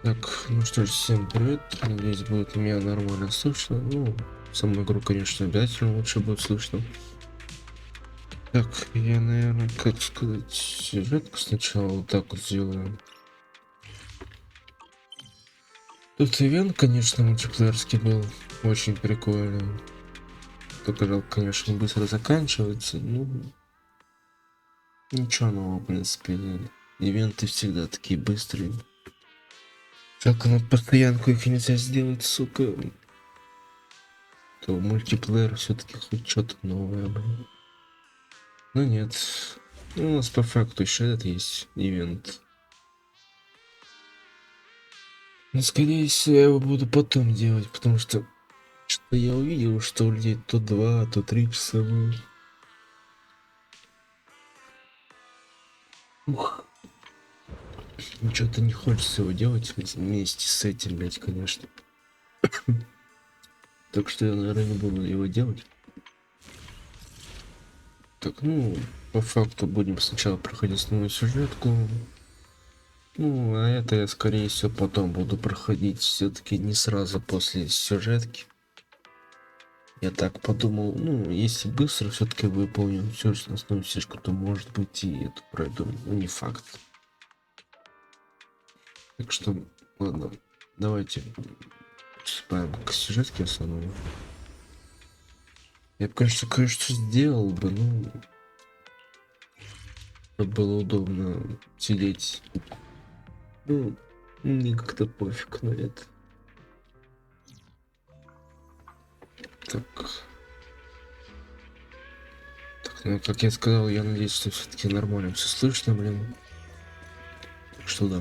Так, ну что ж, всем привет. Надеюсь, будет меня нормально слышно. Ну, саму игру, конечно, обязательно лучше будет слышно. Так, я, наверное, как сказать, сюжетку сначала вот так вот сделаю. Тут ивент, конечно, мультиплеерский был очень прикольный. Только жалко, конечно, быстро заканчивается. Ну, ничего нового, в принципе. Ивенты всегда такие быстрые. Жалко, на постоянку их нельзя сделать, сука. То мультиплеер все-таки хоть что-то новое, блин. Ну нет. Ну, у нас по факту еще этот есть ивент. Но скорее всего я его буду потом делать, потому что что-то я увидел, что у людей то 2, то 3 часа было. Ух. Что-то не хочется его делать вместе с этим, блять, конечно. Так что я, наверное, не буду его делать. Так, ну, по факту будем сначала проходить основную сюжетку. Ну, а это я, скорее всего, потом буду проходить все-таки не сразу после сюжетки. Я так подумал, ну, если быстро все-таки выполню всю основную фишку, то может быть и эту пройду, но не факт. Так что, ладно, давайте приступаем к сюжетке основной. Я бы, конечно, кое-что сделал бы, ну, чтобы было удобно сидеть. Ну, мне как-то пофиг на это. Так. Так, ну, как я сказал, я надеюсь, что все-таки нормально все слышно, блин. Так что да.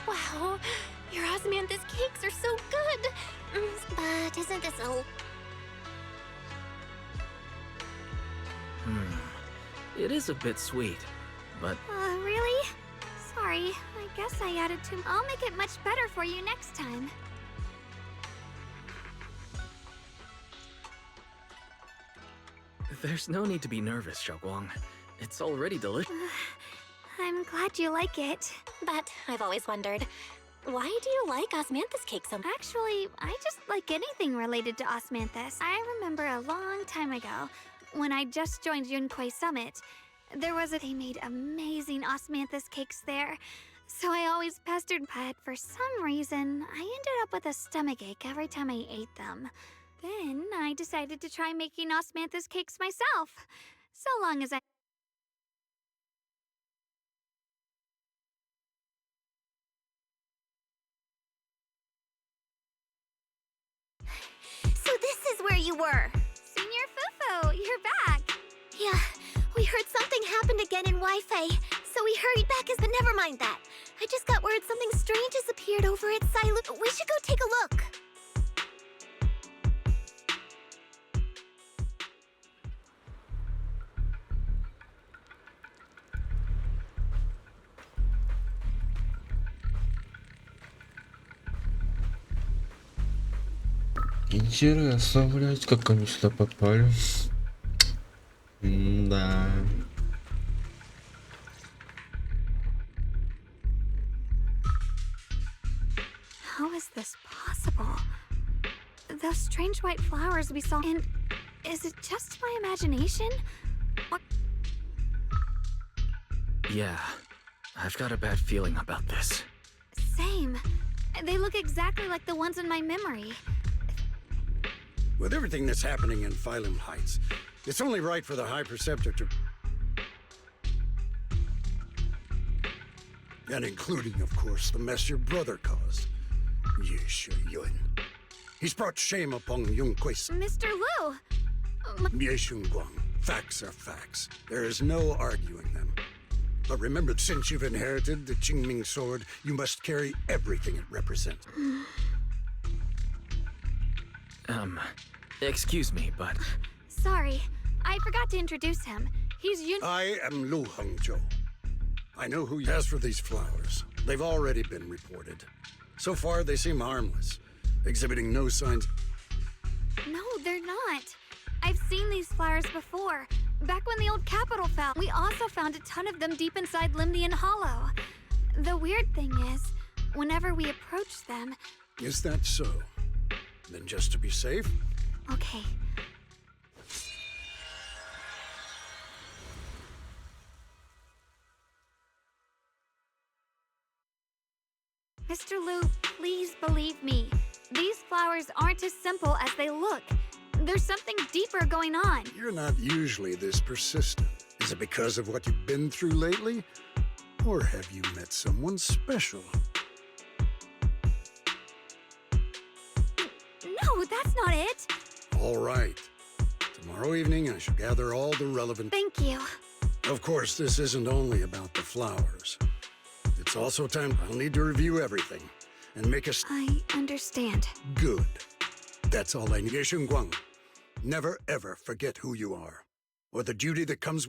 Wow, your osmanthus cakes are so good! But isn't this a... It is a bit sweet, but really? Sorry, I guess I added too... I'll make it much better for you next time. there's no need to be nervous, Xiaoguang. It's already delicious. I'm glad you like it. But I've always wondered, why do you like osmanthus cake so much? Actually, I just like anything related to osmanthus. I remember a long time ago, when I just joined Yunquei Summit, they made amazing osmanthus cakes there. So I always pestered, but for some reason, I ended up with a stomachache every time I ate them. Then I decided to try making osmanthus cakes myself. So long as I... So this is where you were! Senior Fufu, you're back! Yeah, we heard something happened again in Wi-Fi, so we hurried back but never mind that. I just got word something strange has appeared over at Silent. We should go take a look! Интересно, блять, как они сюда попали. Да. How is this possible? Those strange white flowers we saw, and is it just my imagination? What? Yeah, I've got a bad feeling about this. Same. They look exactly like the ones in my memory. With everything that's happening in Phylum Heights, it's only right for the High Preceptor to... And including, of course, the mess your brother caused. Ye Shungyuan. He's brought shame upon Yunquis. Mr. Liu! Ye Shunguang. Facts are facts. There is no arguing them. But remember, since you've inherited the Qingming sword, you must carry everything it represents. Excuse me, but Sorry, I forgot to introduce him. He's I am Lu Hengzhou. I know who has for these flowers. They've already been reported. So far, they seem harmless, exhibiting no signs. No, they're not. I've seen these flowers before. Back when the old capital fell. We also found a ton of them deep inside Limnian Hollow. The weird thing is, whenever we approach them... Is that so? Then just to be safe, Okay. Mr. Liu, please believe me. These flowers aren't as simple as they look. There's something deeper going on. you're not usually this persistent. Is it because of what you've been through lately? Or have you met someone special? No, that's not it. All right. Tomorrow evening, I shall gather all the relevant... Thank you. Of course, this isn't only about the flowers. It's also time I'll need to review everything and make a... I understand. Good. That's all I need. Ye Shunguang, never ever forget who you are, or the duty that comes...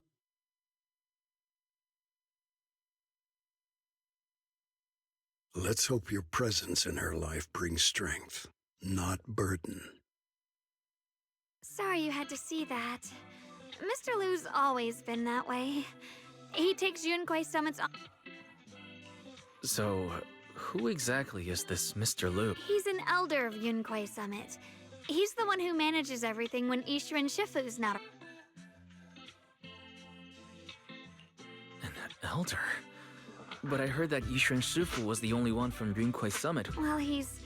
Let's hope your presence in her life brings strength, not burden. Sorry you had to see that. Mr. Liu's always been that way. He takes Yunquei summits on... so who exactly is this Mr. Liu? He's an elder of Yunquei Summit. He's the one who manages everything when Ishu and Shifu's not... An elder? But I heard that Yishuan Shifu was the only one from Yunquei Summit. Well, he's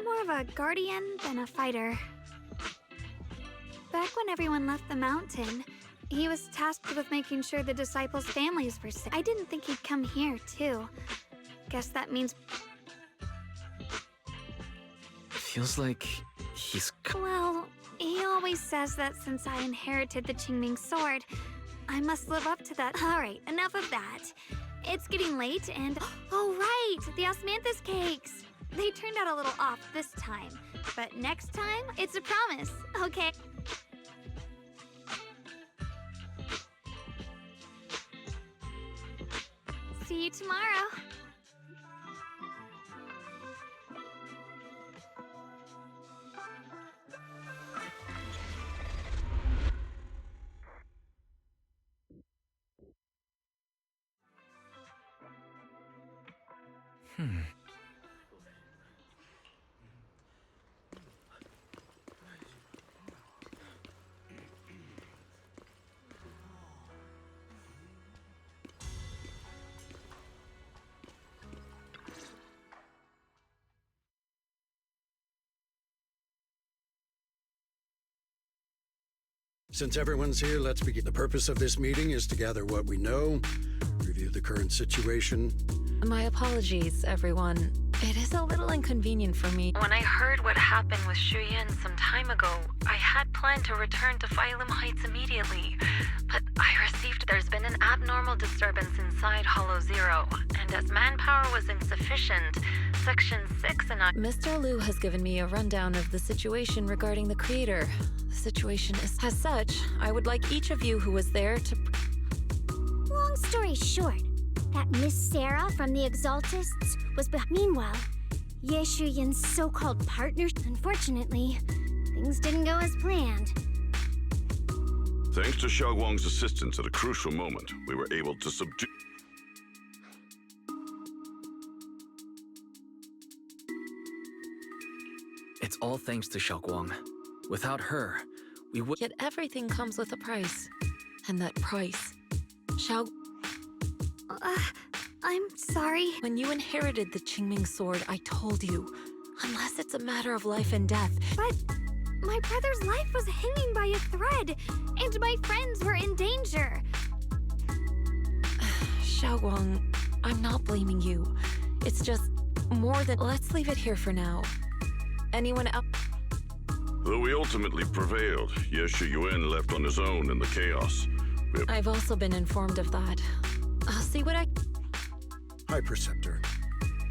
more of a guardian than a fighter. Back when everyone left the mountain, he was tasked with making sure the disciples' families were safe. I didn't think he'd come here, too. Guess that means... Feels like he's... Well, he always says that since I inherited the Qingming sword, I must live up to that. Alright, enough of that. It's getting late and... Oh, right! The osmanthus cakes! They turned out a little off this time. But next time, it's a promise, okay? See you tomorrow. Since everyone's here, let's begin. The purpose of this meeting is to gather what we know, review the current situation. My apologies, everyone. It is a little inconvenient for me. When I heard what happened with Shuyan some time ago, I had planned to return to Phylum Heights immediately. But I received there's been an abnormal disturbance inside Hollow Zero, and as manpower was insufficient, Section 6 and I... Mr. Liu has given me a rundown of the situation regarding the creator. The situation is... As such, I would like each of you who was there to... Long story short, that Miss Sarah from the Exaltists was Meanwhile, Ye Shuyan's so-called partner... Unfortunately, things didn't go as planned. Thanks to Xiaoguang's assistance at a crucial moment, we were able to subdue... It's all thanks to Xiaoguang. Without her, we would... Yet everything comes with a price. And that price... I'm sorry. When you inherited the Qingming sword, I told you, unless it's a matter of life and death... But my brother's life was hanging by a thread, and my friends were in danger. Xiaoguang, I'm not blaming you. It's just... more than... Let's leave it here for now. Anyone else? Though we ultimately prevailed, Ye Shuyuan left on his own in the chaos. I've also been informed of that. I'll see what I... High Preceptor,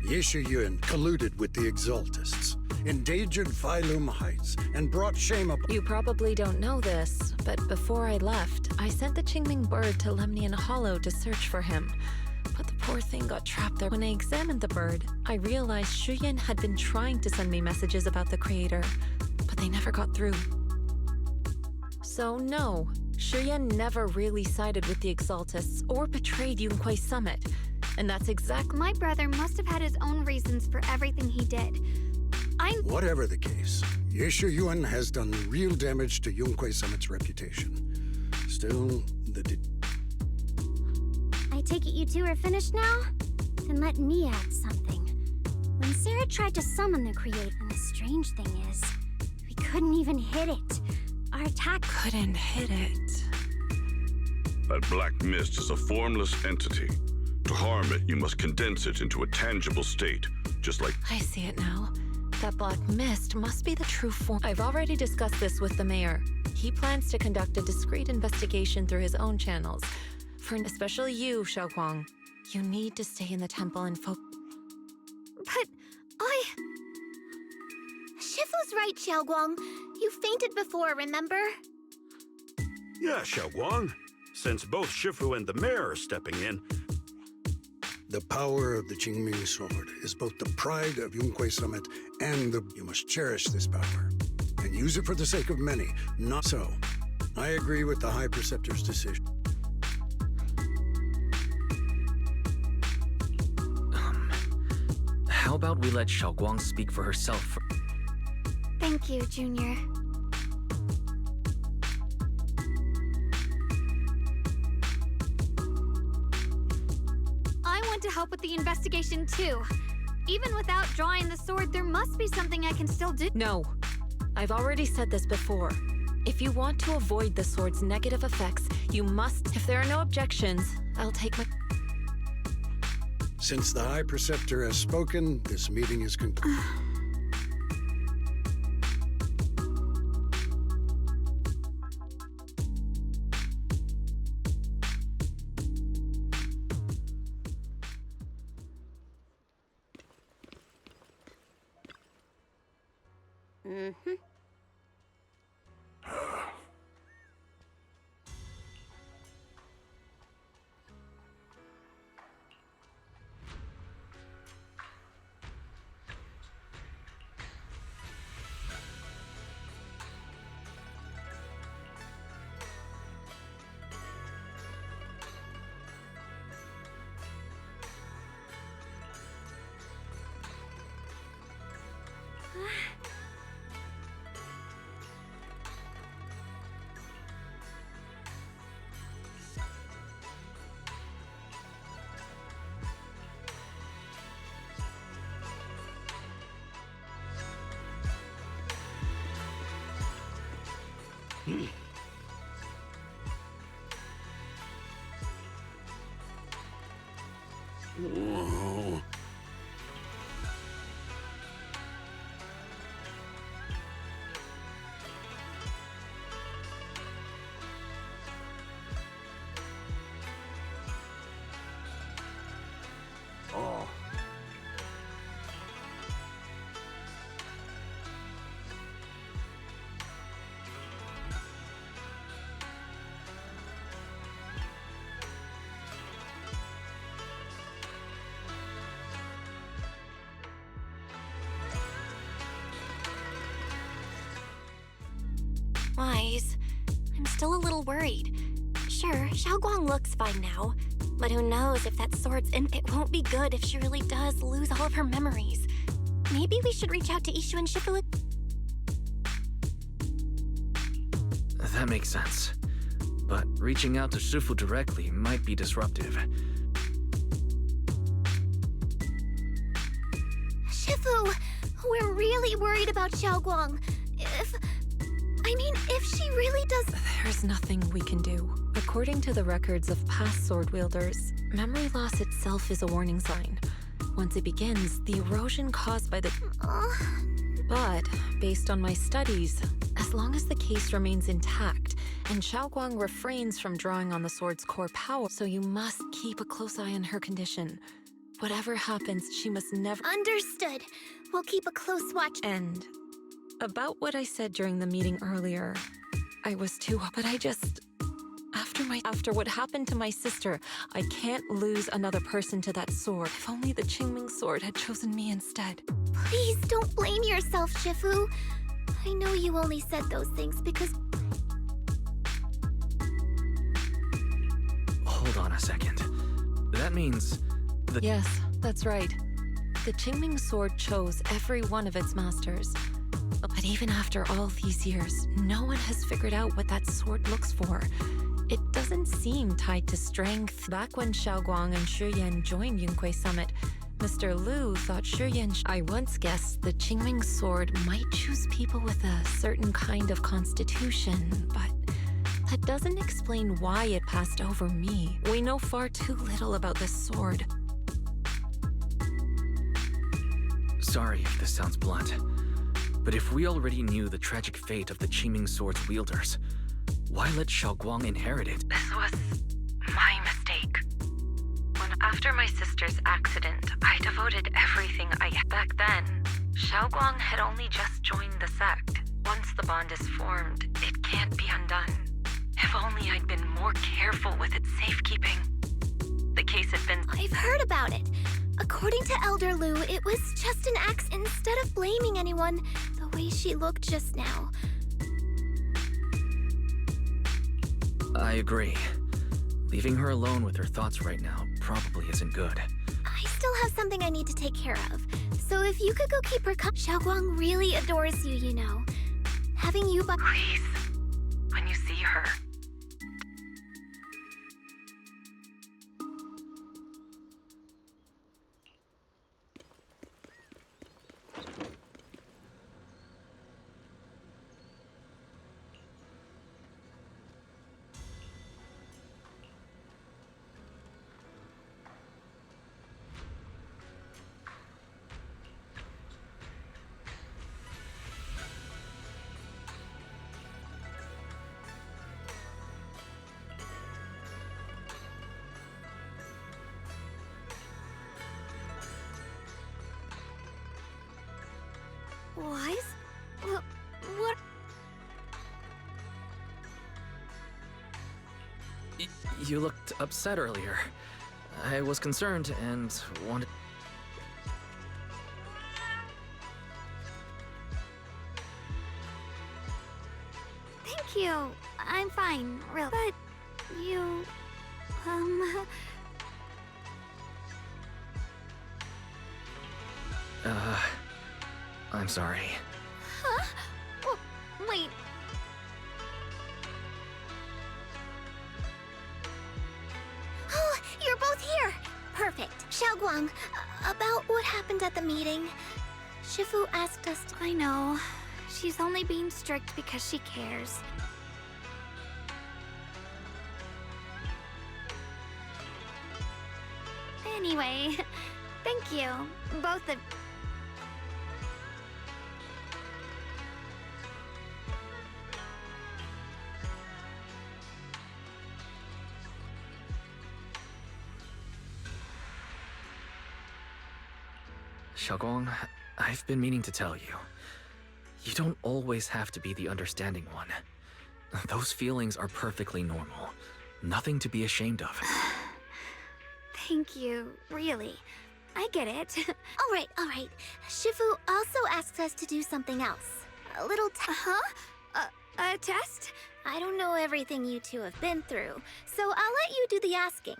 Ye Shuyuan colluded with the Exaltists, endangered Phylum Heights, and brought shame upon... You probably don't know this, but before I left, I sent the Qingming bird to Lemnian Hollow to search for him. But the poor thing got trapped there. When I examined the bird, I realized Shuyan had been trying to send me messages about the creator, but they never got through. So no, Shuyan never really sided with the Exaltists or betrayed Yunquai Summit. And that's exactly... My brother must have had his own reasons for everything he did. Whatever the case, Ye Shuyuan has done real damage to Yunquai Summit's reputation. Still, I take it you two are finished now? Then let me add something. When Sarah tried to summon the Creator, and the strange thing is, we couldn't even hit it. Our attack couldn't hit it. That black mist is a formless entity. To harm it, you must condense it into a tangible state, just like... I see it now. That black mist must be the true form. I've already discussed this with the mayor. He plans to conduct a discreet investigation through his own channels. Especially you, Xiaoguang. You need to stay in the temple and focus. But Shifu's right, Xiaoguang. You fainted before, remember? Yeah, Xiaoguang. Since both Shifu and the mayor are stepping in... The power of the Qingming sword is both the pride of Yunquai Summit and You must cherish this power, and use it for the sake of many, not so. I agree with the High Preceptor's decision. How about we let Xiaoguang speak for herself? thank you, Junior. I want to help with the investigation too. Even without drawing the sword, there must be something I can still do. No. I've already said this before. If you want to avoid the sword's negative effects, you must... If there are no objections, I'll take my... Since the High Preceptor has spoken, this meeting is concluded. Oh. Oh. Wise, I'm still a little worried. Sure, Xiaoguang looks fine now, but who knows if that sword's it won't be good if she really does lose all of her memories. Maybe we should reach out to Ishu and Shifu. That makes sense. But reaching out to Shifu directly might be disruptive. Shifu, we're really worried about Xiaoguang. If she really does... There's nothing we can do. According to the records of past sword wielders, memory loss itself is a warning sign. once it begins, the erosion caused by the... But, based on my studies, as long as the case remains intact, and Xiaoguang refrains from drawing on the sword's core power, so you must keep a close eye on her condition. Whatever happens, she must never... Understood. We'll keep a close watch. And about what I said during the meeting earlier, I was too... But I just... After what happened to my sister, I can't lose another person to that sword. If only the Qingming sword had chosen me instead. Please don't blame yourself, Shifu. I know you only said those things because... Hold on a second. That means Yes, that's right. The Qingming sword chose every one of its masters. But even after all these years, no one has figured out what that sword looks for. It doesn't seem tied to strength. Back when Xiaoguang and Shi Yan joined Yunque Summit, Mr. Liu thought Shi Yan... I once guessed the Qingming sword might choose people with a certain kind of constitution, but that doesn't explain why it passed over me. We know far too little about this sword. sorry if this sounds blunt, but if we already knew the tragic fate of the Qingming sword's wielders, why let Xiaoguang inherit it? This was my mistake. After my sister's accident, I devoted everything I had. Back then, Xiaoguang had only just joined the sect. Once the bond is formed, it can't be undone. If only I'd been more careful with its safekeeping. The case had been... I've heard about it. According to Elder Liu, it was just an accident. Instead of blaming anyone, the way she looked just now. I agree. Leaving her alone with her thoughts right now probably isn't good. I still have something I need to take care of. So if you could go keep her Xiaoguang really adores you, you know. Having you by... Please, when you see her... Wise? What? You looked upset earlier. I was concerned and wanted... Thank you. I'm fine, real. But you, I'm sorry. Huh? Oh, wait. Oh, you're both here. Perfect. Xiaoguang, about what happened at the meeting. Shifu asked us to... I know. She's only being strict because she cares. Anyway, thank you, both of... Xiaoguang, I've been meaning to tell you. You don't always have to be the understanding one. Those feelings are perfectly normal. Nothing to be ashamed of. Thank you, really. I get it. All right. Shifu also asks us to do something else. A little A test? I don't know everything you two have been through, so I'll let you do the asking.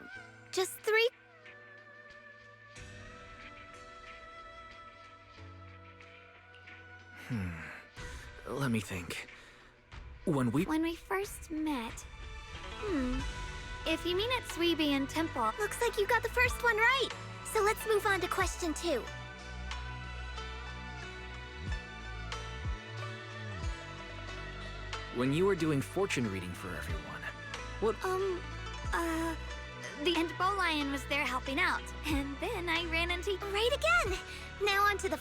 Just 3... Let me think. When we first met... If you mean at Suibian Temple... Looks like you got the first one right. So let's move on to question 2. When you were doing fortune reading for everyone, what... And Bolion was there helping out. And then I ran into... Right again! Now on to the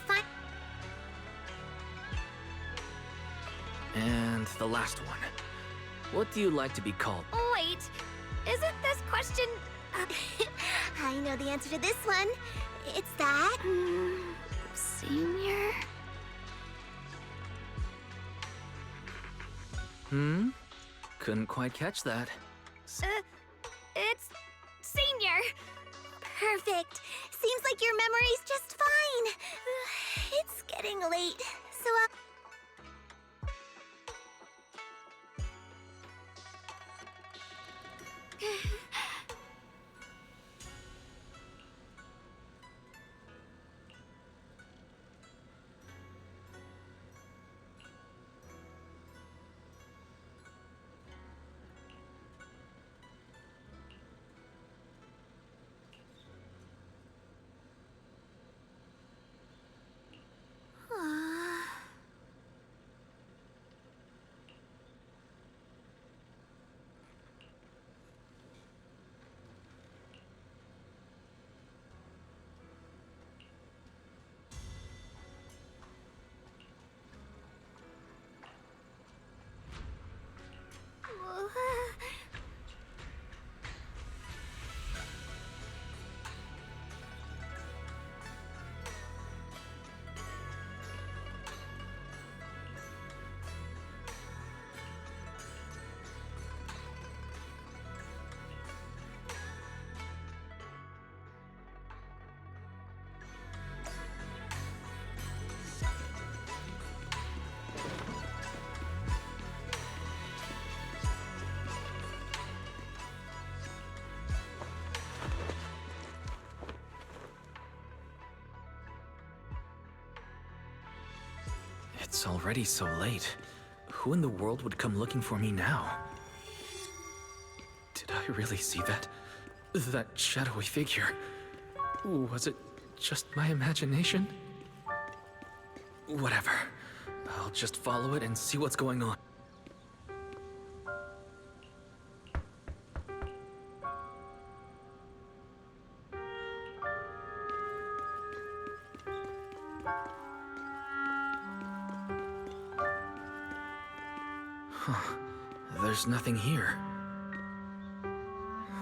And the last one. What do you like to be called? Wait, isn't this question... I know the answer to this one. It's that... Senior? Couldn't quite catch that. It's... Senior! Perfect. Seems like your memory's just fine. It's getting late, so It's already so late. Who in the world would come looking for me now? Did I really see that? That shadowy figure? Was it just my imagination? Whatever. I'll just follow it and see what's going on. There's nothing here.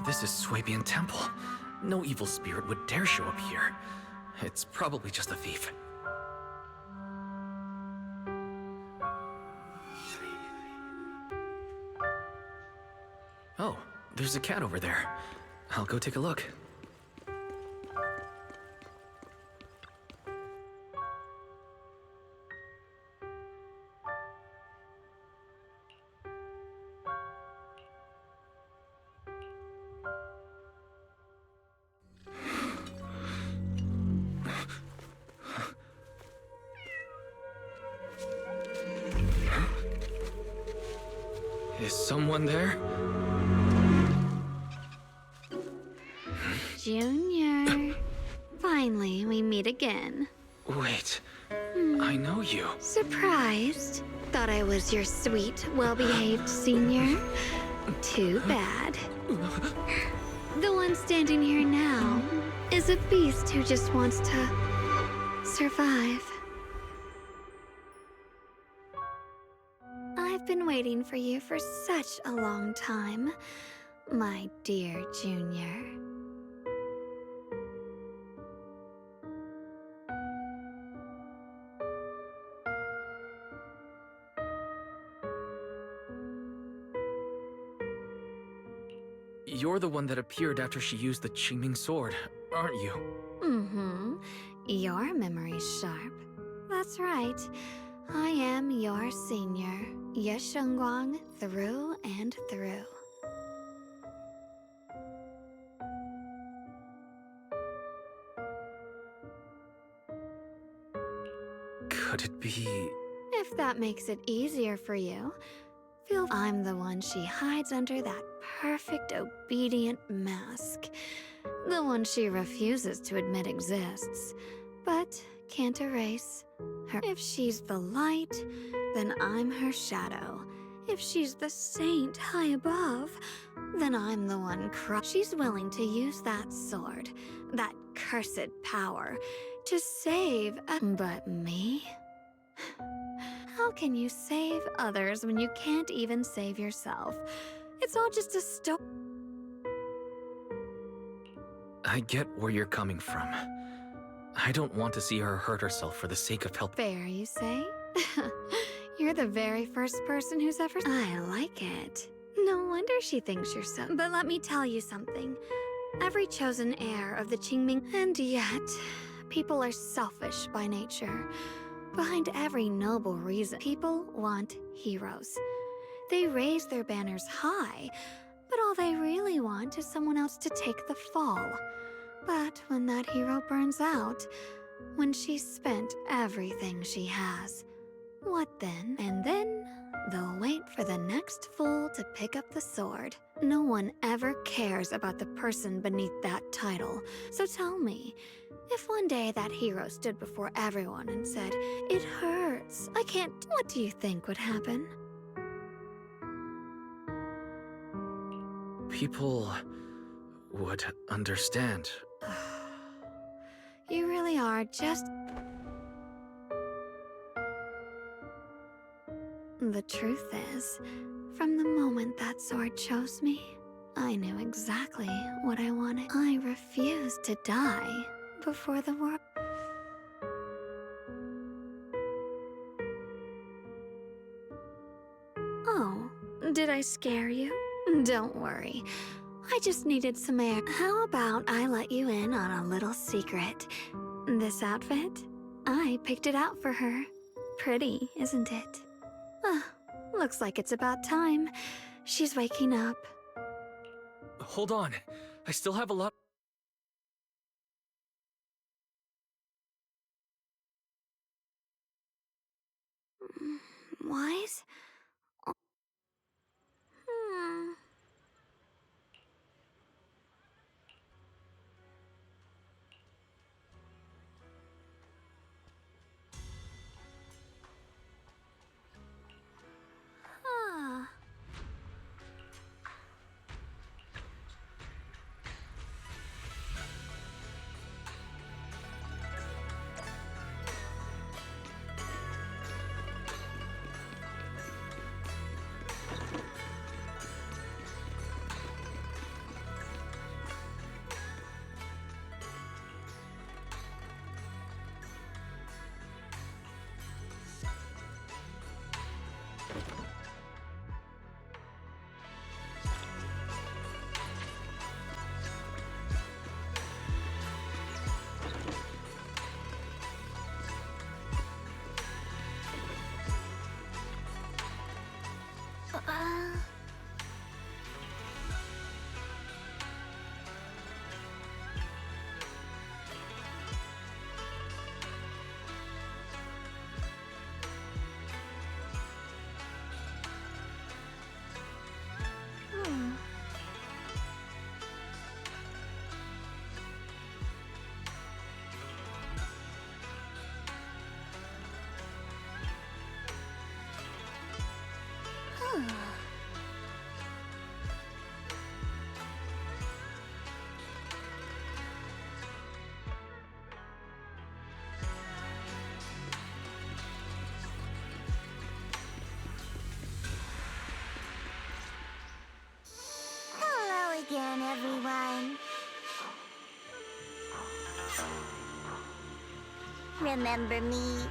This is Swabian Temple. No evil spirit would dare show up here. It's probably just a thief. Oh, there's a cat over there. I'll go take a look. Is someone there? Junior. Finally, we meet again. Wait, I know you. Surprised? Thought I was your sweet, well-behaved senior? Too bad. The one standing here now is a beast who just wants to survive. I've been waiting for you for such a long time, my dear Junior. You're the one that appeared after she used the Qingming sword, aren't you? Mm-hmm. Your memory's sharp. That's right. I am your senior, Ye Shunguan, through and through. Could it be... If that makes it easier for you, feel I'm the one she hides under that perfect obedient mask. The one she refuses to admit exists, but can't erase. If she's the light, then I'm her shadow. If she's the saint high above, then I'm the one She's willing to use that sword, that cursed power, to save But me? How can you save others when you can't even save yourself? It's all just a I get where you're coming from. I don't want to see her hurt herself for the sake of help. Fair, you say? You're the very first person who's ever... I like it. No wonder she thinks you're so... But let me tell you something. Every chosen heir of the Qingming... And yet, people are selfish by nature. Behind every noble reason, people want heroes. They raise their banners high, but all they really want is someone else to take the fall. But when that hero burns out, when she's spent everything she has, what then? And then they'll wait for the next fool to pick up the sword. No one ever cares about the person beneath that title. So tell me, if one day that hero stood before everyone and said, "It hurts, I can't," what do you think would happen? People would understand. You really are just... The truth is, from the moment that sword chose me, I knew exactly what I wanted. I refused to die before the world... Oh, did I scare you? Don't worry. I just needed some air. How about I let you in on a little secret? This outfit? I picked it out for her. Pretty, isn't it? Looks like it's about time. She's waking up. Hold on. I still have a lot... Wise? Again, everyone. Remember me?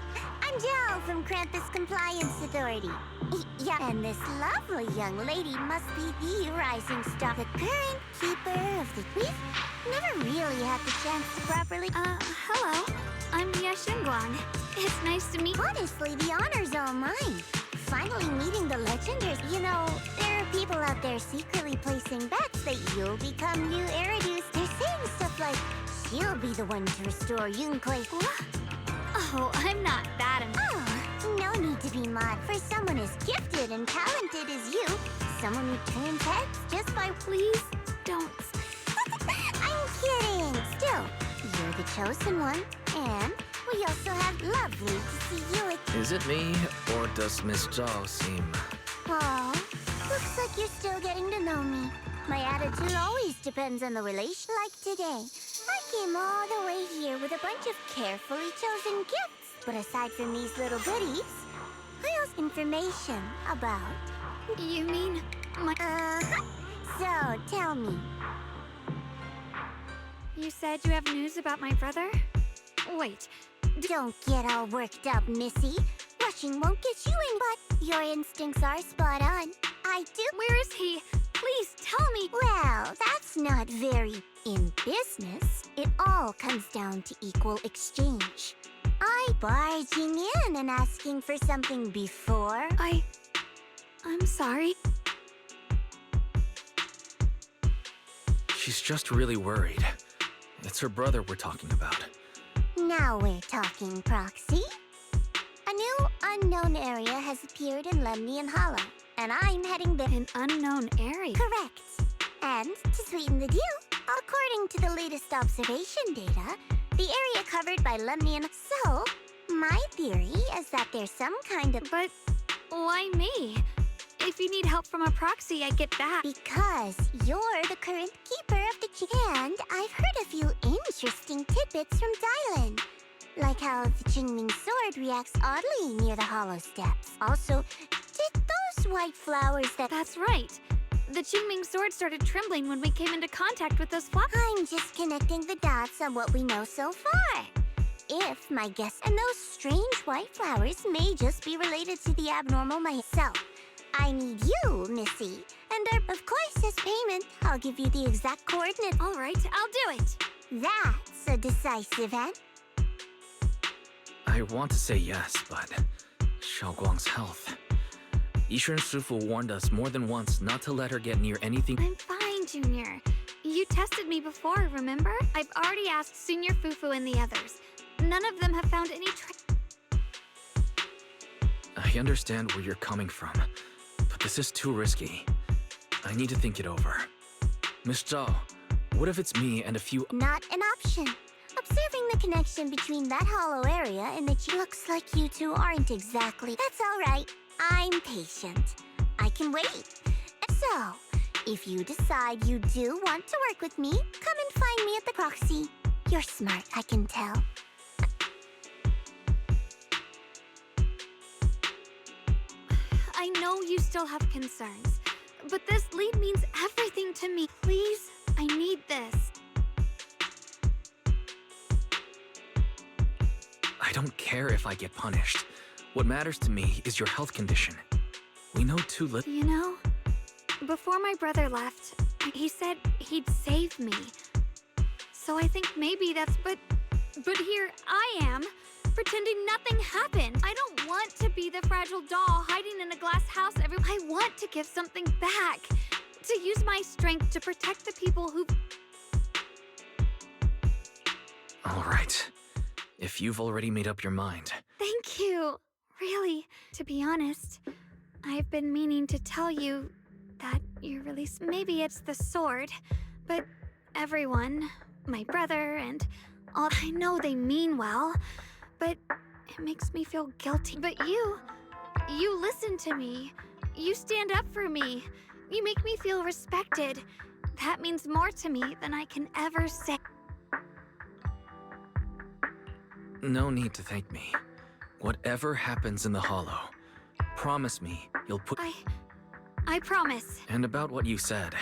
I'm Jill from Krampus Compliance Authority. Yeah, and this lovely young lady must be the rising star, the current keeper of the... We've never really had the chance to properly... Hello. I'm Ye Shunhguan. It's nice to meet... Honestly, the honor's all mine. Finally meeting the legendaries. You know, there are people out there secretly placing bets that you'll become new Eridu's. They're saying stuff like, she'll be the one to restore Yunquei. Oh, I'm not that Oh, no need to be mad. For someone as gifted and talented as you, someone who turns heads just by... Please, don't... I'm kidding. Still, you're the chosen one, and we also have lovely to see you at... Is it me, or does Miss Zhao seem... Oh, you're still getting to know me. My attitude always depends on the relation. Like today, I came all the way here with a bunch of carefully chosen gifts. But aside from these little goodies, I also information about... You mean my... So, tell me. You said you have news about my brother? Wait, Don't get all worked up, Missy. Rushing won't get you in, but your instincts are spot on. I do... where is he? Please tell me. Well, that's not very in business. It all comes down to equal exchange. I barging in and asking for something before. I'm sorry. She's just really worried. It's her brother we're talking about. Now we're talking, Proxy. A new unknown area has appeared in Lemnian Hollow, and I'm heading there. An unknown area. Correct. And to sweeten the deal, according to the latest observation data, the area covered by Lemnian. So, my theory is that there's some kind of... But why me? If you need help from a proxy, I get that. Because you're the current keeper of the and I've heard a few interesting tidbits from Dylan. Like how the Qingming sword reacts oddly near the hollow steps. Also, did those white flowers that... That's right. The Qingming sword started trembling when we came into contact with those flowers. I'm just connecting the dots on what we know so far. If my guess and those strange white flowers may just be related to the abnormal myself. I need you, Missy. And of course, as payment, I'll give you the exact coordinates. All right, I'll do it. That's a decisive end. I want to say yes, but Xiaoguang's health. Yishan Shifu warned us more than once not to let her get near anything. I'm fine, Junior. You tested me before, remember? I've already asked Senior Fufu and the others. None of them have found any I understand where you're coming from, but this is too risky. I need to think it over. Miss Zhao, what if it's me and a few... Not an option. Observing the connection between that hollow area and the looks like you two aren't exactly... That's all right. I'm patient. I can wait. So, if you decide you do want to work with me, come and find me at the Proxy. You're smart, I can tell. I know you still have concerns, but this lead means everything to me. Please, I need this. I don't care if I get punished. What matters to me is your health condition. We know too little. You know, before my brother left, he said he'd save me. So I think maybe that's... But here I am, pretending nothing happened. I don't want to be the fragile doll hiding in a glass house. I want to give something back. To use my strength to protect the people who... All right. If you've already made up your mind. Thank you. Really, to be honest, I've been meaning to tell you that you're really... Maybe it's the sword, but everyone, my brother and all... I know they mean well, but it makes me feel guilty. But you listen to me. You stand up for me. You make me feel respected. That means more to me than I can ever say. No need to thank me. Whatever happens in the Hollow, promise me you'll put... I promise. And about what you said,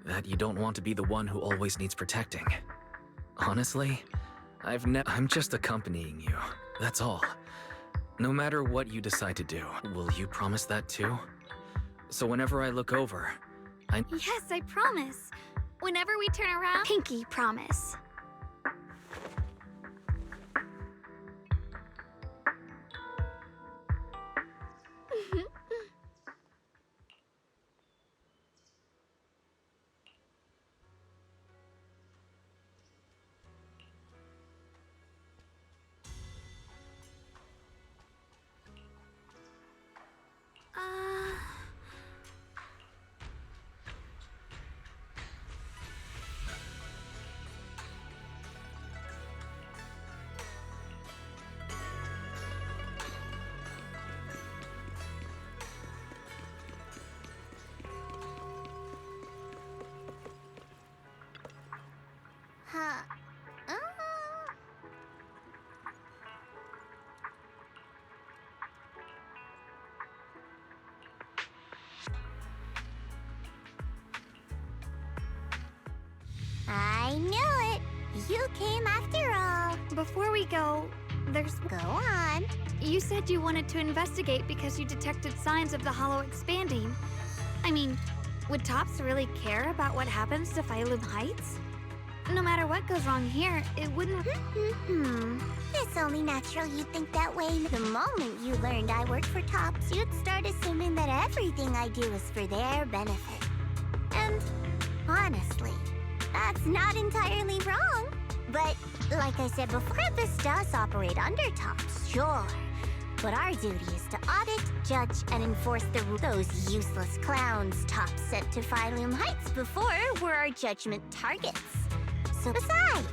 that you don't want to be the one who always needs protecting. Honestly, I'm just accompanying you, that's all. No matter what you decide to do, will you promise that too? So whenever I look over, Yes, I promise. Whenever we turn around, pinky promise. I knew it. You came after all. Before we go, Go on. You said you wanted to investigate because you detected signs of the hollow expanding. I mean, would Tops really care about what happens to Phylum Heights? No matter what goes wrong here, it wouldn't... It's only natural you'd think that way. The moment you learned I worked for Tops, you'd start assuming that everything I do is for their benefit. And honestly, that's not entirely wrong. But like I said before, Krampus does operate under Tops, sure. But our duty is to audit, judge, and enforce the rules. Those useless clowns Tops sent to Phylum Heights before were our judgment targets. So besides,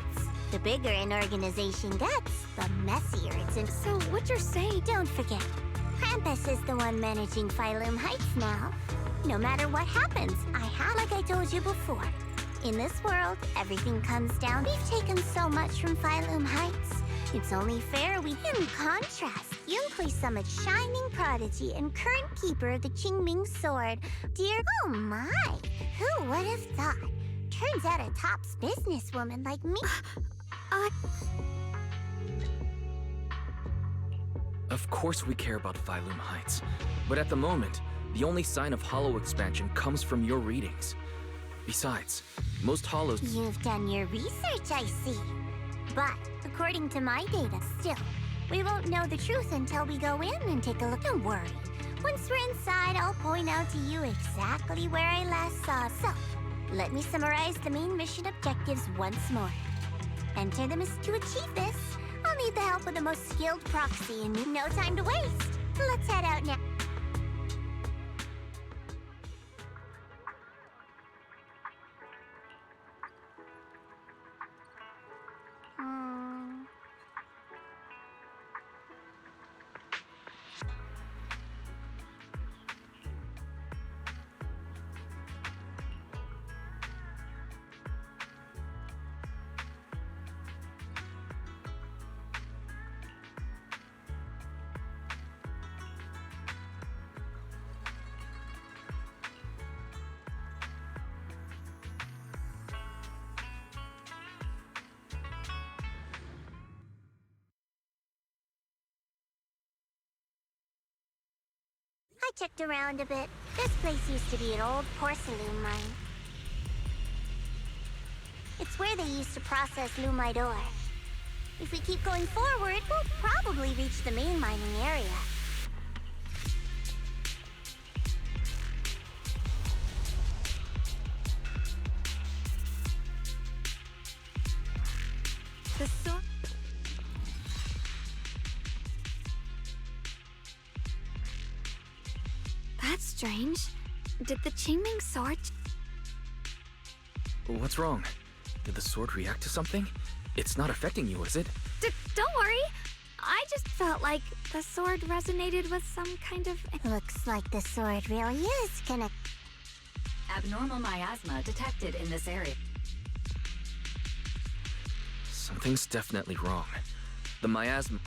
the bigger an organization gets, the messier it's in. So what you're saying... Don't forget, Krampus is the one managing Phylum Heights now. No matter what happens, like I told you before. In this world, everything comes down. We've taken so much from Phylum Heights. It's only fair we... In contrast, Yunhui Summit's shining prodigy and current keeper of the Qingming Sword. Dear, oh my, who would have thought? Turns out a Tops businesswoman like me... Of course we care about Phylum Heights, but at the moment, the only sign of hollow expansion comes from your readings. Besides, most hollows... You've done your research, I see. But, according to my data, still, we won't know the truth until we go in and take a look. Don't worry. Once we're inside, I'll point out to you exactly where I last saw. So, let me summarize the main mission objectives once more. Enter them to achieve this. I'll need the help of the most skilled proxy and no time to waste. Let's head out now. I checked around a bit. This place used to be an old porcelain mine. It's where they used to process lumite ore. If we keep going forward, we'll probably reach the main mining area. The sword... That's strange. Did the Qingming sword... What's wrong? Did the sword react to something? It's not affecting you, is it? Don't worry. I just felt like the sword resonated with some kind of... Looks like the sword really is connected. Abnormal miasma detected in this area. Something's definitely wrong. The miasma...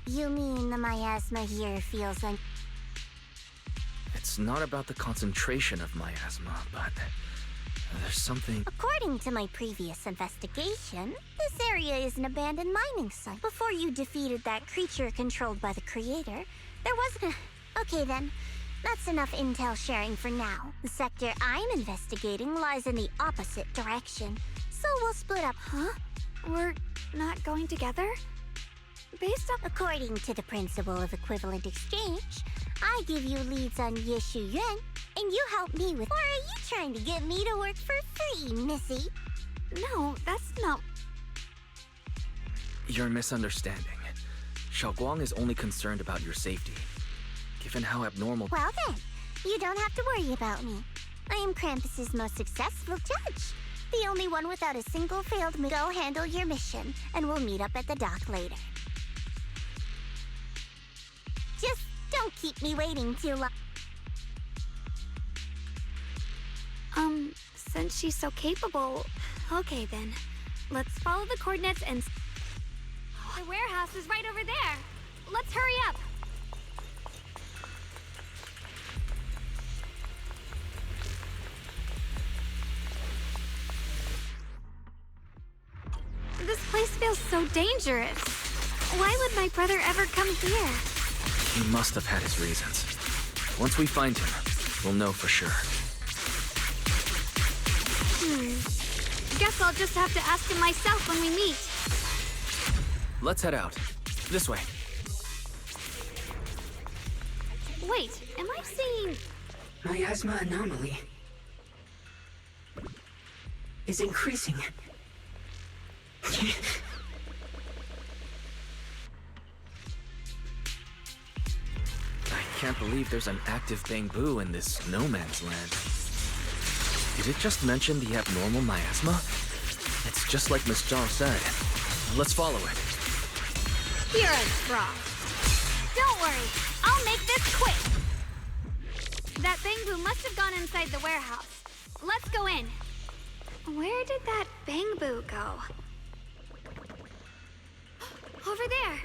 You mean the miasma here feels like... It's not about the concentration of miasma, but there's something... According to my previous investigation, this area is an abandoned mining site. Before you defeated that creature controlled by the Creator, there wasn't a... Okay then, that's enough intel sharing for now. The sector I'm investigating lies in the opposite direction, so we'll split up. Huh? We're not going together? Based on... According to the principle of equivalent exchange, I give you leads on Ye Shunьguan, and you help me with... Or are you trying to get me to work for free, Missy? No, that's not... You're misunderstanding. Xiaoguang is only concerned about your safety. Given how abnormal... Well then, you don't have to worry about me. I am Krampus's most successful judge. The only one without a single failed mission. Go handle your mission, and we'll meet up at the dock later. Just don't keep me waiting too long. Since she's so capable... Okay then. Let's follow the coordinates and... The warehouse is right over there. Let's hurry up. place feels so dangerous. Why would my brother ever come here? He must have had his reasons. Once we find him, we'll know for sure. Guess I'll just have to ask him myself when we meet. Let's head out. This way. Wait, am I seeing... Miasma anomaly is increasing. I can't believe there's an active bamboo in this no man's land. Did it just mention the abnormal miasma? It's just like Miss Zhao said. Let's follow it. You're a fraud. Don't worry, I'll make this quick. That bamboo must have gone inside the warehouse. Let's go in. Where did that bamboo go? Over there.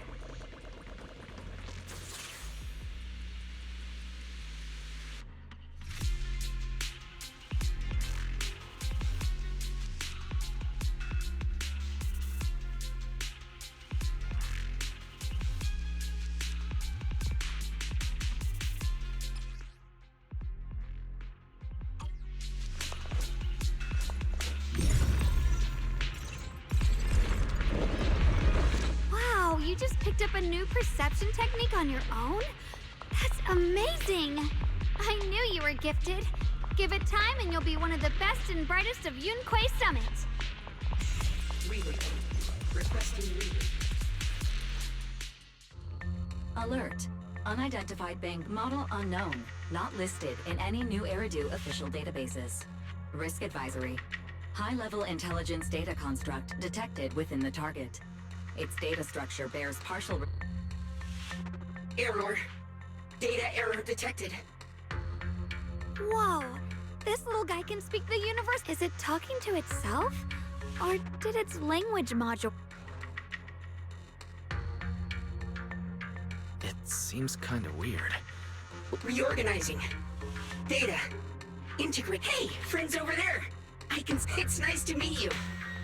You just picked up a new perception technique on your own? That's amazing! I knew you were gifted. Give it time and you'll be one of the best and brightest of Yunquay Summit. Reading. Requesting reading. Alert. Unidentified bank model unknown. Not listed in any new Eridu official databases. Risk advisory. High-level intelligence data construct detected within the target. Its data structure bears partial... Error. Data error detected. Whoa! This little guy can speak the universe. Is it talking to itself? Or did its language module... It seems kinda weird. Reorganizing. Data. Integrate. Hey, friends over there. It's nice to meet you.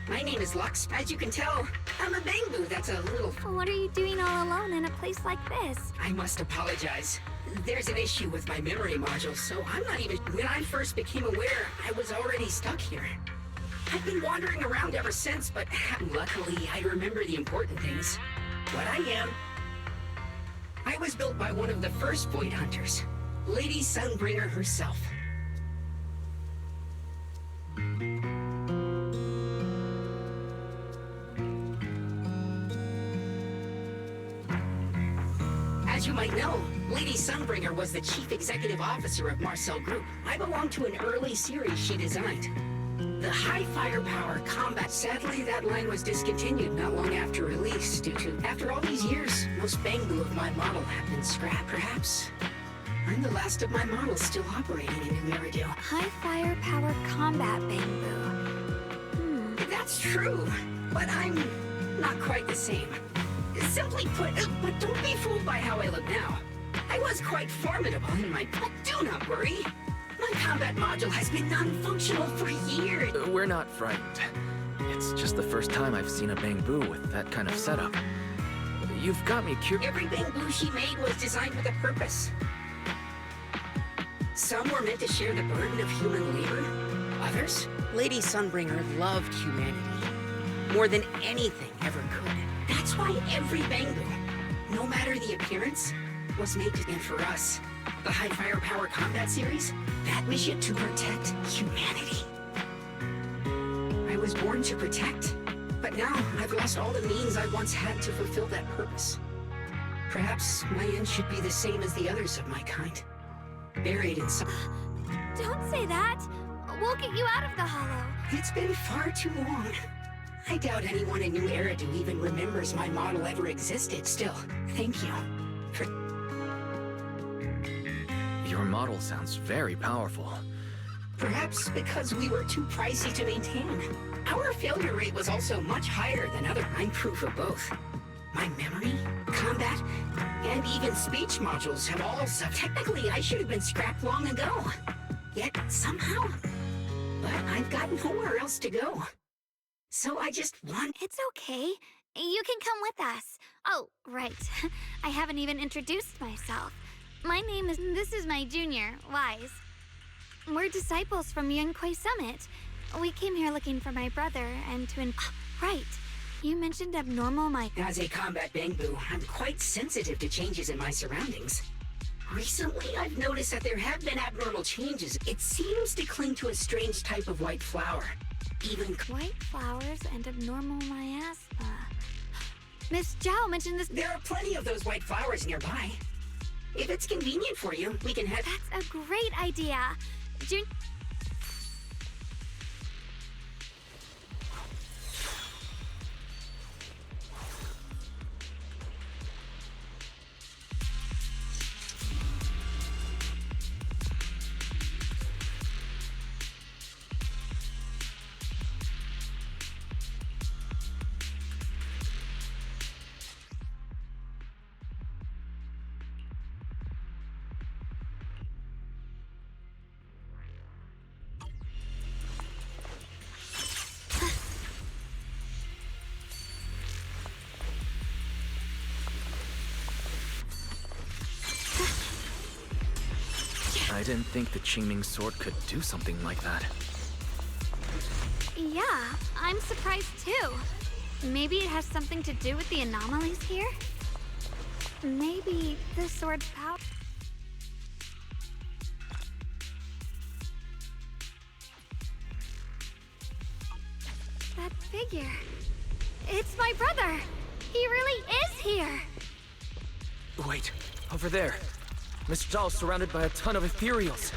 My name is Lux. As you can tell, I'm a bamboo that's a little... What are you doing all alone in a place like this? I must apologize. There's an issue with my memory module, so I'm not even... When I first became aware, I was already stuck here. I've been wandering around ever since, but luckily I remember the important things. What I am... I was built by one of the first Void Hunters, Lady Sunbringer herself. As you might know, Lady Sunbringer was the chief executive officer of Marcel Group. I belong to an early series she designed. The high firepower combat. Sadly, that line was discontinued not long after release due to... After all these years, most bamboo of my model have been scrapped. Perhaps I'm the last of my models still operating in New Meridale. High firepower combat bamboo. That's true, but I'm not quite the same. Simply put, but don't be fooled by how I look now. I was quite formidable in my... But do not worry. My combat module has been non-functional for years. We're not frightened. It's just the first time I've seen a bamboo with that kind of setup. You've got me curious. Every bamboo she made was designed with a purpose. Some were meant to share the burden of human labor. Others, Lady Sunbringer loved humanity more than anything ever could. That's why every bamboo, no matter the appearance, was made to... And for us, the High Firepower Combat Series, that mission to protect humanity. I was born to protect, but now I've lost all the means I once had to fulfill that purpose. Perhaps my end should be the same as the others of my kind, buried in some... Don't say that! We'll get you out of the hollow. It's been far too long. I doubt anyone in New Eridu even remembers my model ever existed. Still, thank you for... Your model sounds very powerful. Perhaps because we were too pricey to maintain. Our failure rate was also much higher than other... I'm proof of both. My memory, combat, and even speech modules have all... Technically, I should have been scrapped long ago. Yet, somehow... But I've got nowhere else to go. So I just want... It's okay. You can come with us. Oh, right. I haven't even introduced myself. My name is... This is my junior, Wise. We're disciples from Yunquay Summit. We came here looking for my brother and to... Right. You mentioned abnormal my... As a combat Bangbu, I'm quite sensitive to changes in my surroundings. Recently, I've noticed that there have been abnormal changes. It seems to cling to a strange type of white flower. Even... White flowers and abnormal miasma. Miss Zhao mentioned this... There are plenty of those white flowers nearby. If it's convenient for you, we can head... That's a great idea. I didn't think the Qingming sword could do something like that. Yeah, I'm surprised too. Maybe it has something to do with the anomalies here? Maybe the sword's power... That figure... It's my brother! He really is here! Wait, over there. Miss Zhao's surrounded by a ton of ethereals.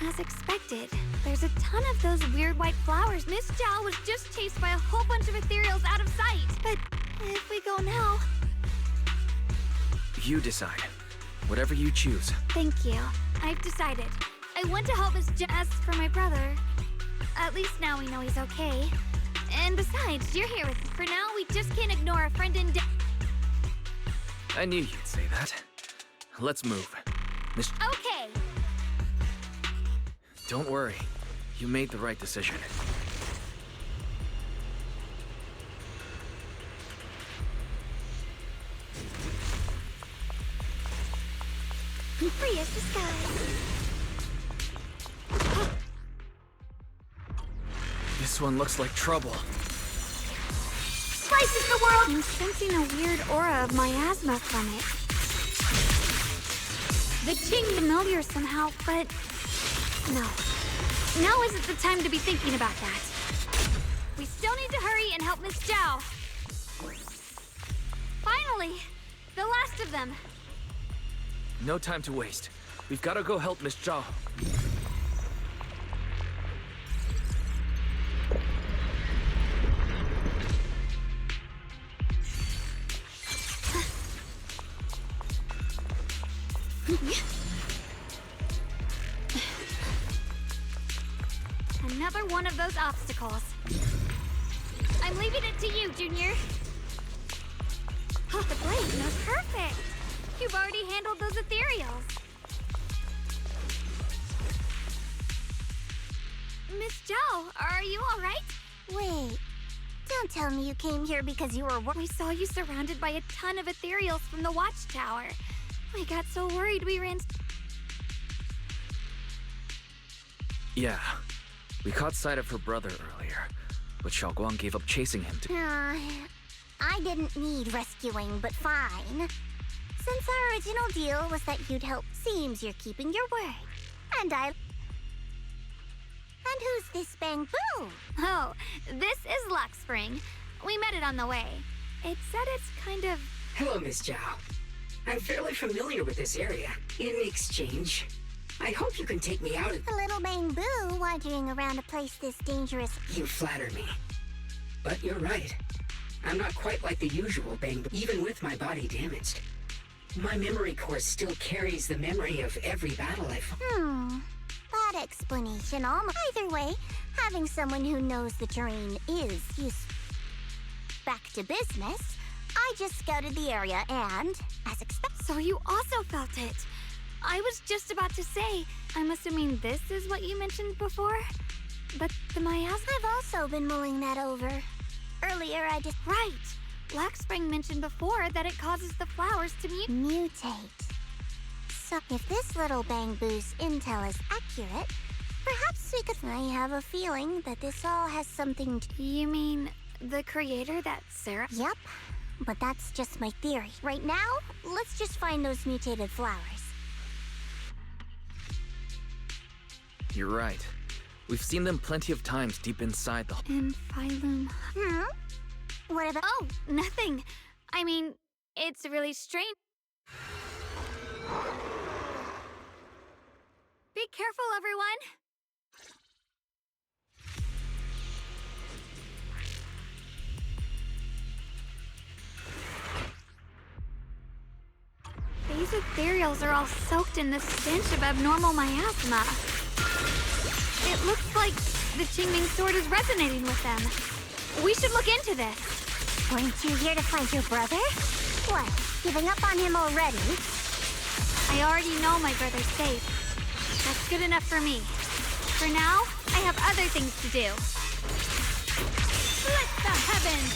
As expected, there's a ton of those weird white flowers. Miss Zhao was just chased by a whole bunch of ethereals out of sight. But if we go now... You decide. Whatever you choose. Thank you. I've decided. I want to help Miss Zhao. As for my brother, at least now we know he's okay. And besides, you're here with me. For now, we just can't ignore a friend in I knew you'd say that. Let's move. Miss... Okay. Don't worry. You made the right decision. Free as the sky. This one looks like trouble. Slices the world! I'm sensing a weird aura of miasma from it. The Qing familiar somehow, but... No. Now isn't the time to be thinking about that. We still need to hurry and help Miss Zhao. Finally! The last of them. No time to waste. We've got to go help Miss Zhao. Another one of those obstacles. I'm leaving it to you, Junior. Oh, the blade knows perfect. You've already handled those ethereals. Miss Zhao, are you all right? Wait, don't tell me you came here because you were We saw you surrounded by a ton of ethereals from the watchtower. I got so worried we ran... Yeah. We caught sight of her brother earlier, but Xiaoguang gave up chasing him to... I didn't need rescuing, but fine. Since our original deal was that you'd help, seems you're keeping your word. And who's this Bangbu? Oh, this is Luxspring. We met it on the way. It said it's kind of... Hello, Miss Zhao. I'm fairly familiar with this area. In exchange, I hope you can take me out of... A little Bangbu wandering around a place this dangerous... You flatter me. But you're right. I'm not quite like the usual Bangbu, even with my body damaged. My memory core still carries the memory of every battle I've fought. That explanation almost... Either way, having someone who knows the terrain is useful. Back to business, I just scouted the area and, as expected... So you also felt it. I was just about to say, I'm assuming this is what you mentioned before? But the miasma... I've also been mulling that over. Earlier I just... Right! Black Spring mentioned before that it causes the flowers to mutate. So if this little bamboo's intel is accurate, perhaps we could... I have a feeling that this all has something to... You mean the creator that Sarah... Yep, but that's just my theory. Right now, let's just find those mutated flowers. You're right. We've seen them plenty of times deep inside the... In phylum... What about... Oh, nothing. I mean, it's really strange. Be careful, everyone! These ethereals are all soaked in the stench of abnormal miasma. It looks like the Qingming sword is resonating with them. We should look into this. Weren't you here to find your brother? What, giving up on him already? I already know my brother's safe. That's good enough for me. For now, I have other things to do. Split the heavens!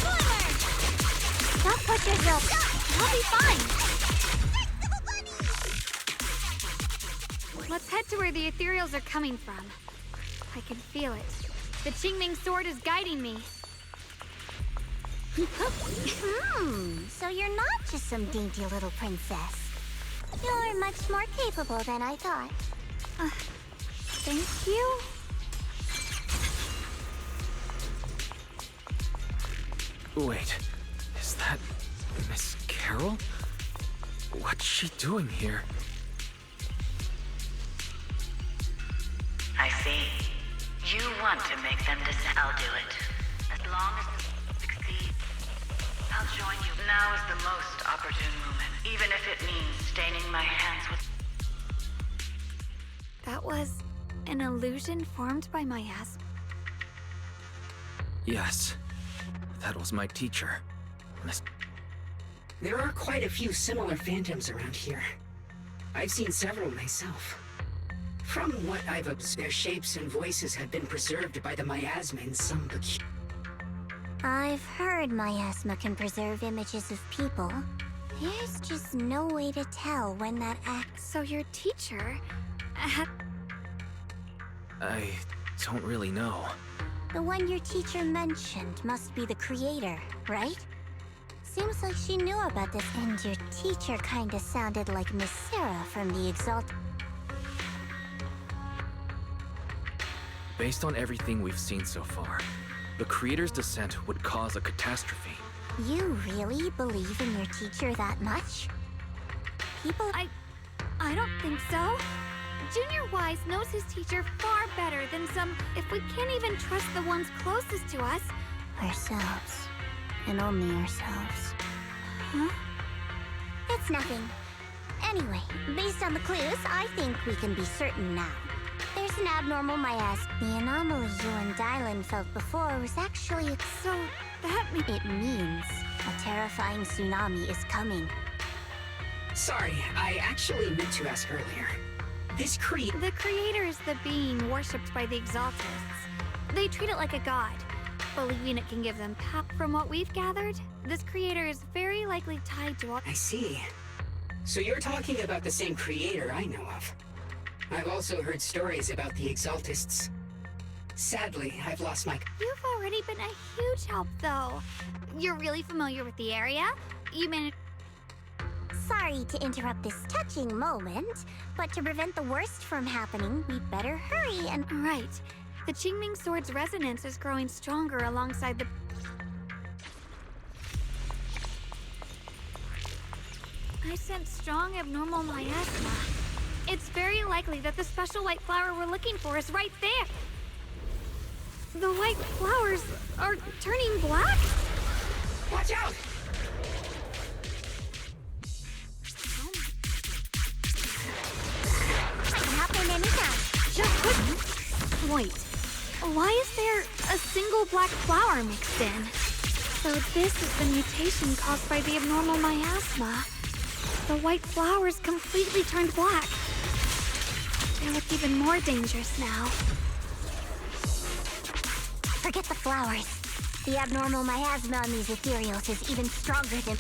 Glimmer! Don't push yourself. I'll be fine. Let's head to where the ethereals are coming from. I can feel it. The Qingming sword is guiding me. So you're not just some dainty little princess. You're much more capable than I thought. Thank you. Wait, is that Miss Carol? What's she doing here? I see. You want to make them I'll do it. As long as it succeeds, I'll join you. Now is the most opportune moment, even if it means staining my hands with... That was an illusion formed by miasma. Yes, that was my teacher, Miss... There are quite a few similar phantoms around here. I've seen several myself. From what I've observed, their shapes and voices have been preserved by the miasma in some peculiar... I've heard miasma can preserve images of people. There's just no way to tell when that act... So your teacher... I don't really know. The one your teacher mentioned must be the creator, right? Seems like she knew about this, and your teacher kinda sounded like Miss Sarah from the Exalt... Based on everything we've seen so far, the creator's descent would cause a catastrophe. You really believe in your teacher that much? People... I don't think so. Junior Wise knows his teacher far better than some... If we can't even trust the ones closest to us... Ourselves. And only ourselves. Huh? It's nothing. Anyway, based on the clues, I think we can be certain now. There's an abnormal miasma. The anomaly you and Dylan felt before was actually... So, that means... It means a terrifying tsunami is coming. Sorry, I actually meant to ask earlier. This The creator is the being worshipped by the Exaltists. They treat it like a god, believing it can give them power. From what we've gathered, this creator is very likely tied to... I see. So you're talking about the same creator I know of. I've also heard stories about the Exaltists. Sadly, I've lost my... You've already been a huge help, though. You're really familiar with the area. You managed... Sorry to interrupt this touching moment, but to prevent the worst from happening, we'd better hurry and... Right. The Qingming sword's resonance is growing stronger alongside the... I sense strong abnormal miasma. It's very likely that the special white flower we're looking for is right there. The white flowers are turning black? Watch out! That can happen anytime. Just quick. Wait. Why is there a single black flower mixed in? So this is the mutation caused by the abnormal miasma. The white flowers completely turned black. They look even more dangerous now. Forget the flowers. The abnormal miasma on these ethereals is even stronger than...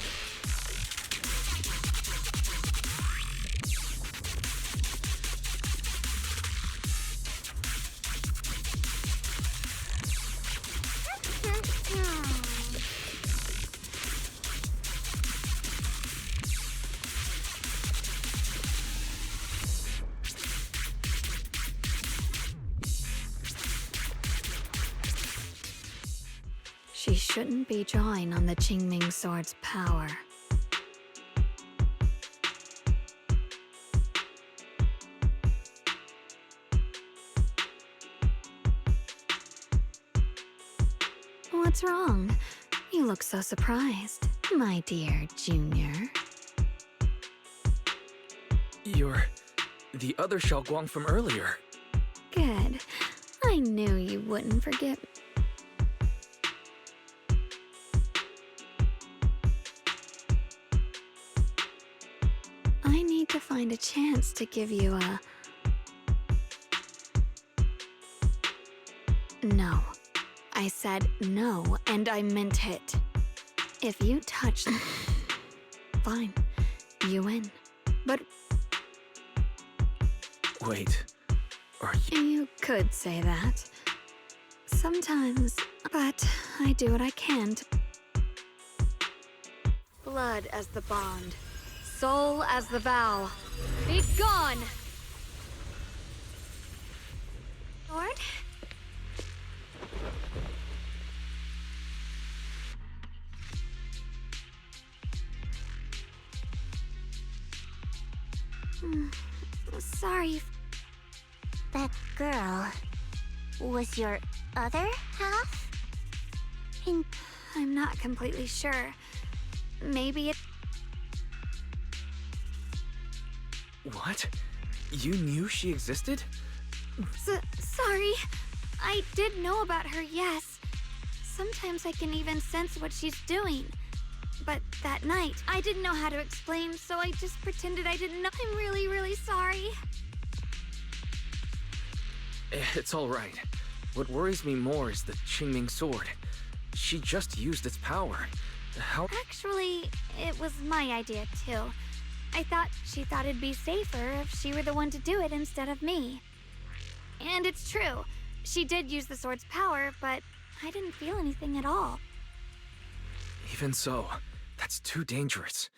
She shouldn't be drawing on the Qingming sword's power. What's wrong? You look so surprised, my dear Junior. You're the other Xiaoguang from earlier. Good. I knew you wouldn't forget. I need to find a chance to give you a... No. I said no, and I meant it. If you touch... Fine. You win. But... Wait, are you... You could say that. Sometimes. But I do what I can to... Blood as the bond. Soul as the vow. Be gone! Lord? Sorry. That girl was your other half? I'm not completely sure. Maybe it... What? You knew she existed? Sorry. I did know about her, yes. Sometimes I can even sense what she's doing. But that night, I didn't know how to explain, so I just pretended I didn't know. I'm really, really sorry. It's all right. What worries me more is the Qingming sword. She just used its power. How... Actually, it was my idea, too. I thought she thought it'd be safer if she were the one to do it instead of me. And it's true. She did use the sword's power, but I didn't feel anything at all. Even so, that's too dangerous.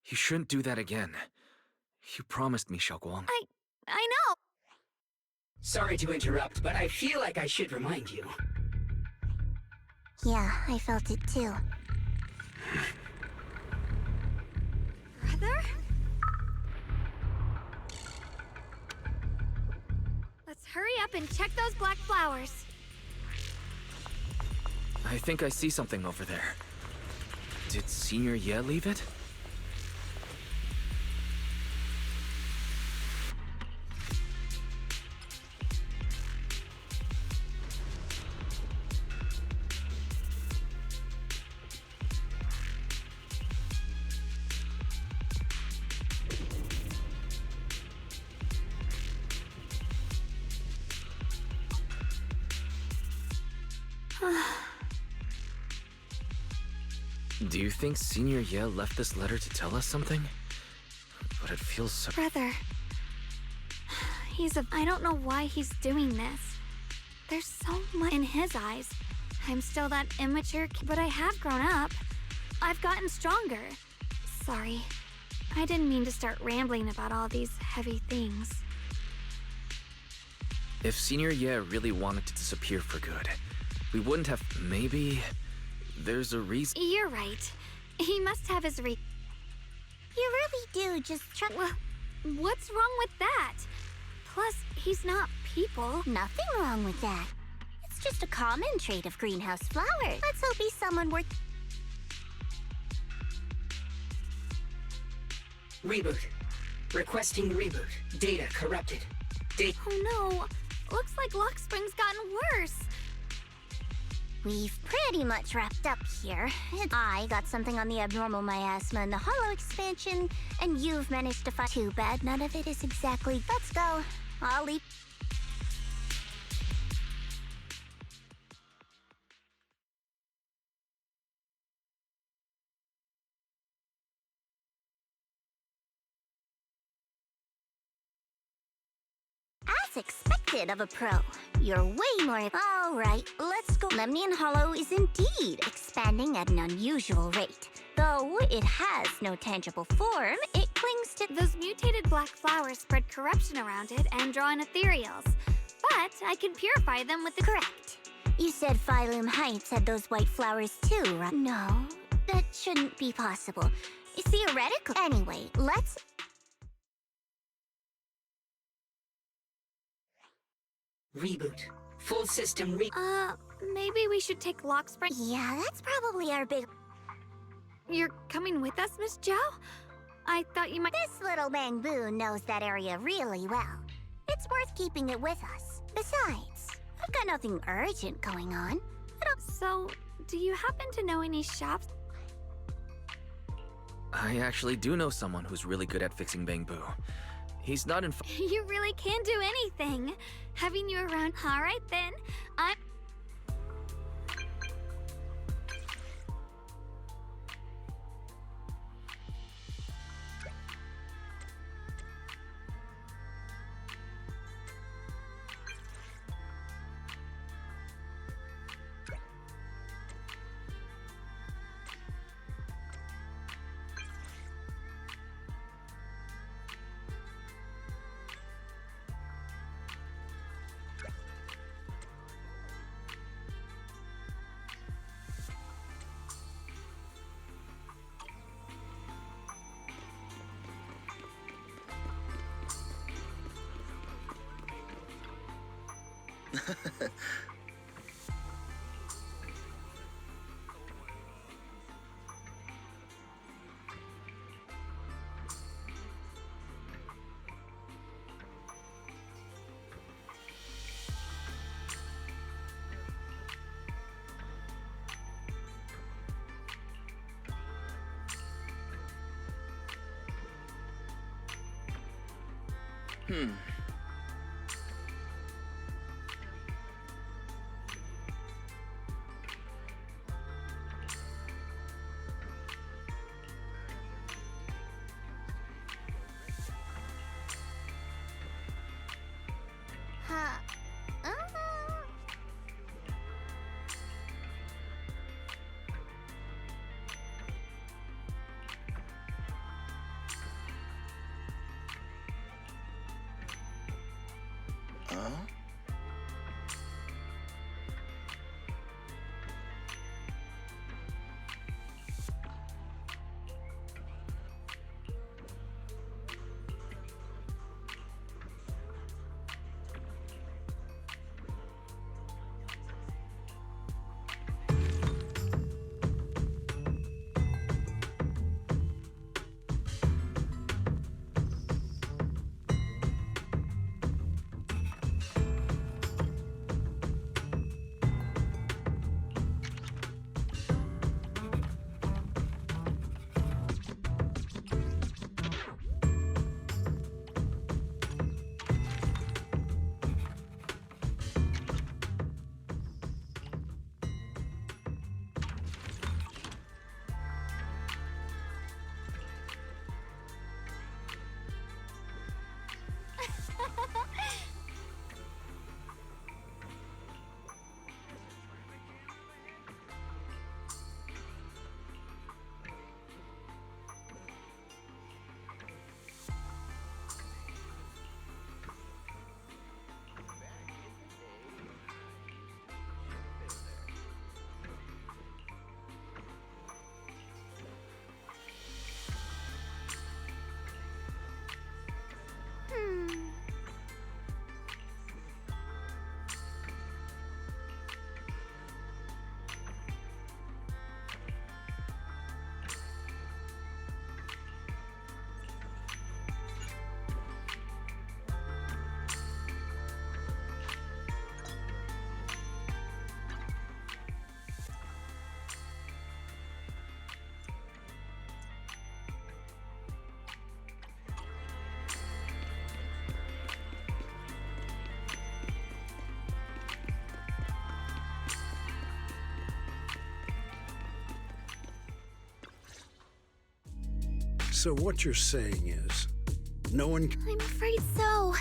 You shouldn't do that again. You promised me, Xiaoguang. I know! Sorry to interrupt, but I feel like I should remind you. Yeah, I felt it too. Brother? Let's hurry up and check those black flowers. I think I see something over there. Did Senior Ye leave it? Do you think Senior Ye left this letter to tell us something? But it feels so... Brother. I don't know why he's doing this. There's so much in his eyes. I'm still that immature kid, but I have grown up. I've gotten stronger. Sorry. I didn't mean to start rambling about all these heavy things. If Senior Ye really wanted to disappear for good, we wouldn't have... Maybe... There's a reason... You're right. He must have his You really do just try... Well, what's wrong with that? Plus, he's not people. Nothing wrong with that. It's just a common trait of greenhouse flowers. Let's hope he's someone worth... Reboot. Requesting reboot. Data corrupted. Oh no. Looks like Lockspring's gotten worse. We've pretty much wrapped up here. I got something on the abnormal miasma and the hollow expansion, and you've managed to find. Too bad none of it is exactly. Let's go. I'll leave. As expected of a pro, you're way more. Alright, let's go. Lemnian Hollow is indeed expanding at an unusual rate. Though it has no tangible form, it clings to. Those mutated black flowers spread corruption around it and draw in ethereals. But I can purify them with the. Correct. You said Phylum Heights had those white flowers too, right? No, that shouldn't be possible. It's theoretical. Anyway, let's. Reboot. Full system Maybe we should take Lock Spring. Yeah, that's probably our big. You're coming with us, Miss Joe? I thought you might. This little bamboo knows that area really well. It's worth keeping it with us. Besides, I've got nothing urgent going on. So, do you happen to know any shops? I actually do know someone who's really good at fixing bamboo. He's not in. You really can do anything. Having you around. All right then. I'm. So what you're saying is, no one can... I'm afraid so.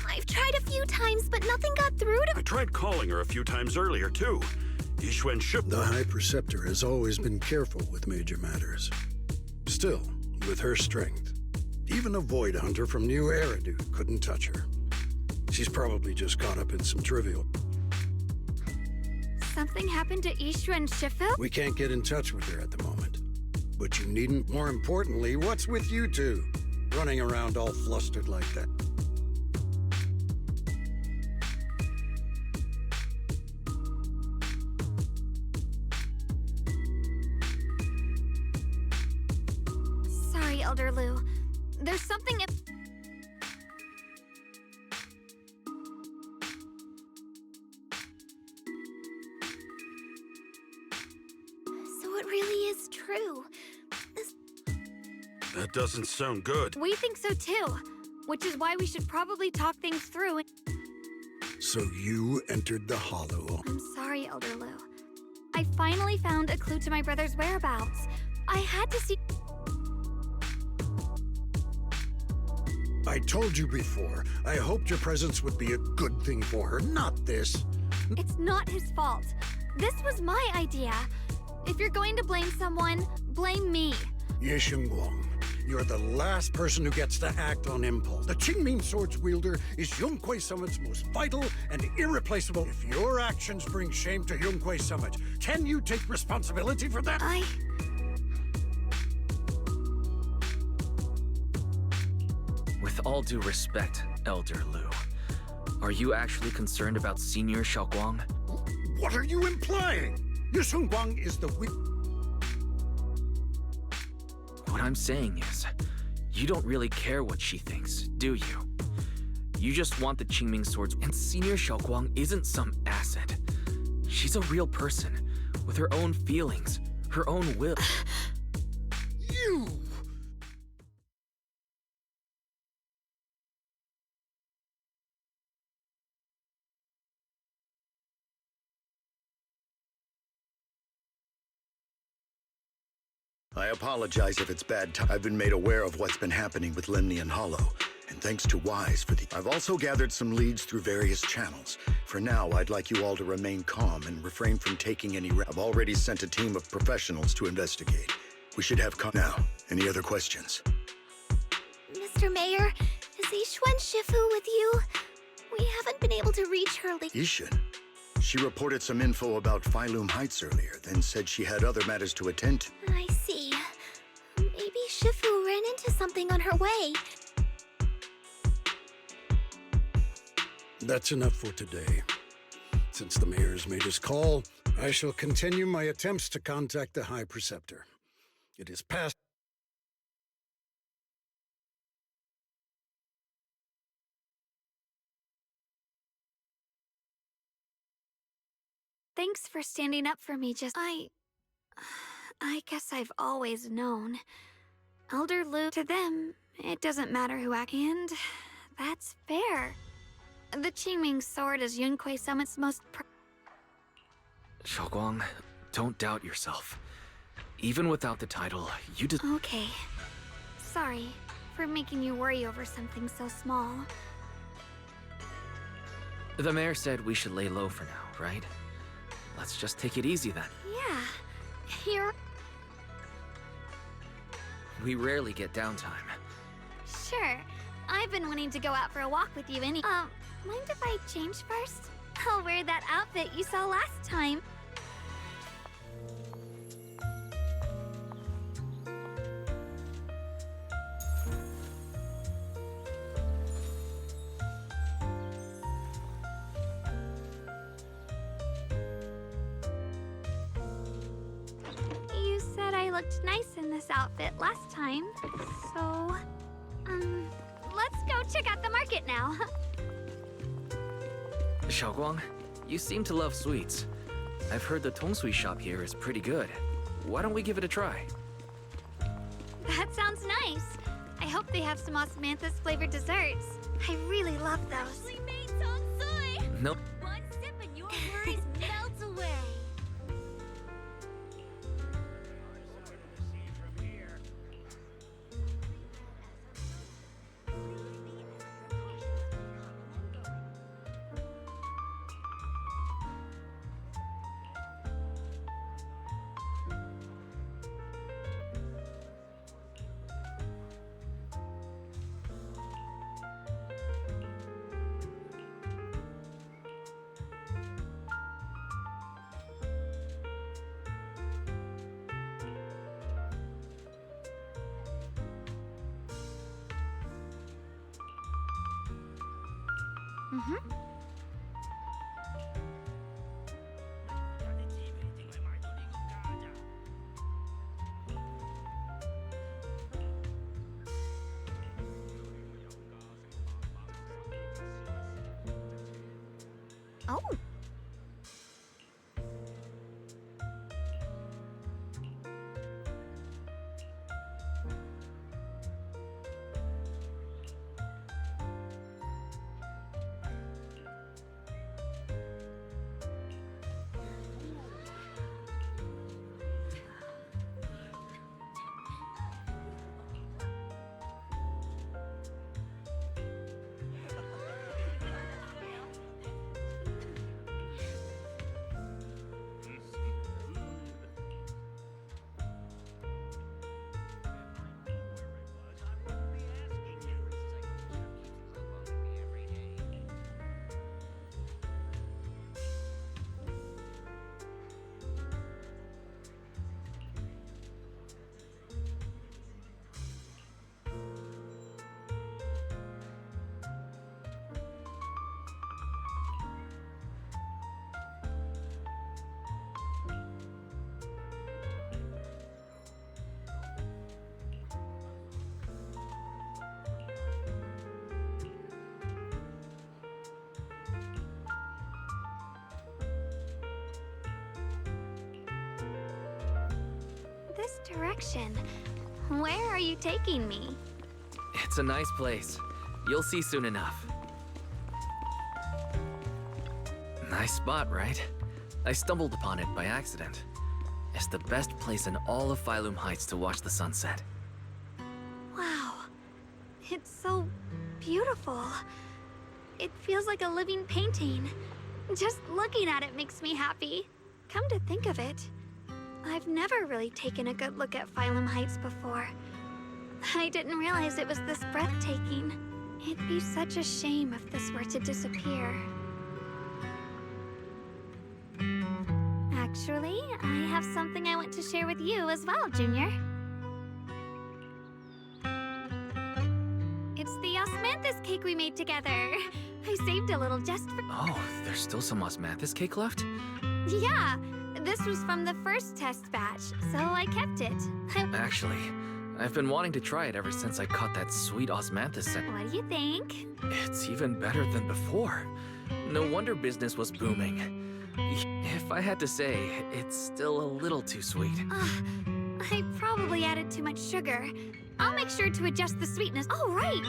I've tried a few times, but nothing got through to... I tried calling her a few times earlier, too. Yi Xuan. The High Preceptor has always been careful with major matters. Still, with her strength, even a Void Hunter from New Eridu couldn't touch her. She's probably just caught up in some trivial... Something happened to Ishu and Shifu? We can't get in touch with her at the moment. But you needn't. More importantly, what's with you two? Running around all flustered like that. Sorry, Elder Lu. There's something... So it really is true. That doesn't sound good. We think so too, which is why we should probably talk things through. So you entered the Hollow. I'm sorry, Elder Lu. I finally found a clue to my brother's whereabouts. I had to see... I told you before, I hoped your presence would be a good thing for her, not this. It's not his fault. This was my idea. If you're going to blame someone, blame me. Ye Shunguan, you're the last person who gets to act on impulse. The Qingming Sword's wielder is Yunque Summit's most vital and irreplaceable. If your actions bring shame to Yunque Summit, can you take responsibility for that? With all due respect, Elder Lu, are you actually concerned about Senior Xiaoguang? What are you implying? Ye Shunguan is the What I'm saying is, you don't really care what she thinks, do you? You just want the Qingming Swords, and Senior Xiaoguang isn't some asset. She's a real person, with her own feelings, her own will. You! I apologize if it's bad time. I've been made aware of what's been happening with Limni and Hollow, and thanks to Wise for the... I've also gathered some leads through various channels. For now, I'd like you all to remain calm and refrain from taking any... I've already sent a team of professionals to investigate. We should have now. Any other questions? Mr. Mayor, is Ishuan Shifu with you? We haven't been able to reach her lately. Ishin? She reported some info about Phylum Heights earlier, then said she had other matters to attend to. I see. Maybe Shifu ran into something on her way. That's enough for today. Since the mayor's made his call, I shall continue my attempts to contact the High Preceptor. It is past... Thanks for standing up for me. I guess I've always known. Elder Lu, to them, it doesn't matter who and that's fair. The Qingming Sword is Yunque Summit's most Xiaoguang, don't doubt yourself. Even without the title, you just... Okay. Sorry for making you worry over something so small. The mayor said we should lay low for now, right? Let's just take it easy then. Yeah, you're... We rarely get downtime. Sure. I've been wanting to go out for a walk with you mind if I change first? I'll wear that outfit you saw last time. You said I looked nice in this outfit last time, so... let's go check out the market now. Xiaoguang, you seem to love sweets. I've heard the tongsui shop here is pretty good. Why don't we give it a try? That sounds nice. I hope they have some osmanthus-flavored desserts. I really love those. Freshly made tongsui! Nope. One sip and your worries melt away. Mm-hmm. Oh. This direction. Where are you taking me? It's a nice place. You'll see soon enough. Nice spot, right? I stumbled upon it by accident. It's the best place in all of Phylum Heights to watch the sunset. Wow. It's so beautiful. It feels like a living painting. Just looking at it makes me happy. Come to think of it, I've never really taken a good look at Phylum Heights before. I didn't realize it was this breathtaking. It'd be such a shame if this were to disappear. Actually, I have something I want to share with you as well, Junior. It's the osmanthus cake we made together. I saved a little just for— Oh, there's still some osmanthus cake left? Yeah, this was from the first test batch, so I kept it. Actually, I've been wanting to try it ever since I caught that sweet osmanthus scent. What do you think? It's even better than before. No wonder business was booming. If I had to say, it's still a little too sweet. I probably added too much sugar. I'll make sure to adjust the sweetness. Oh, right!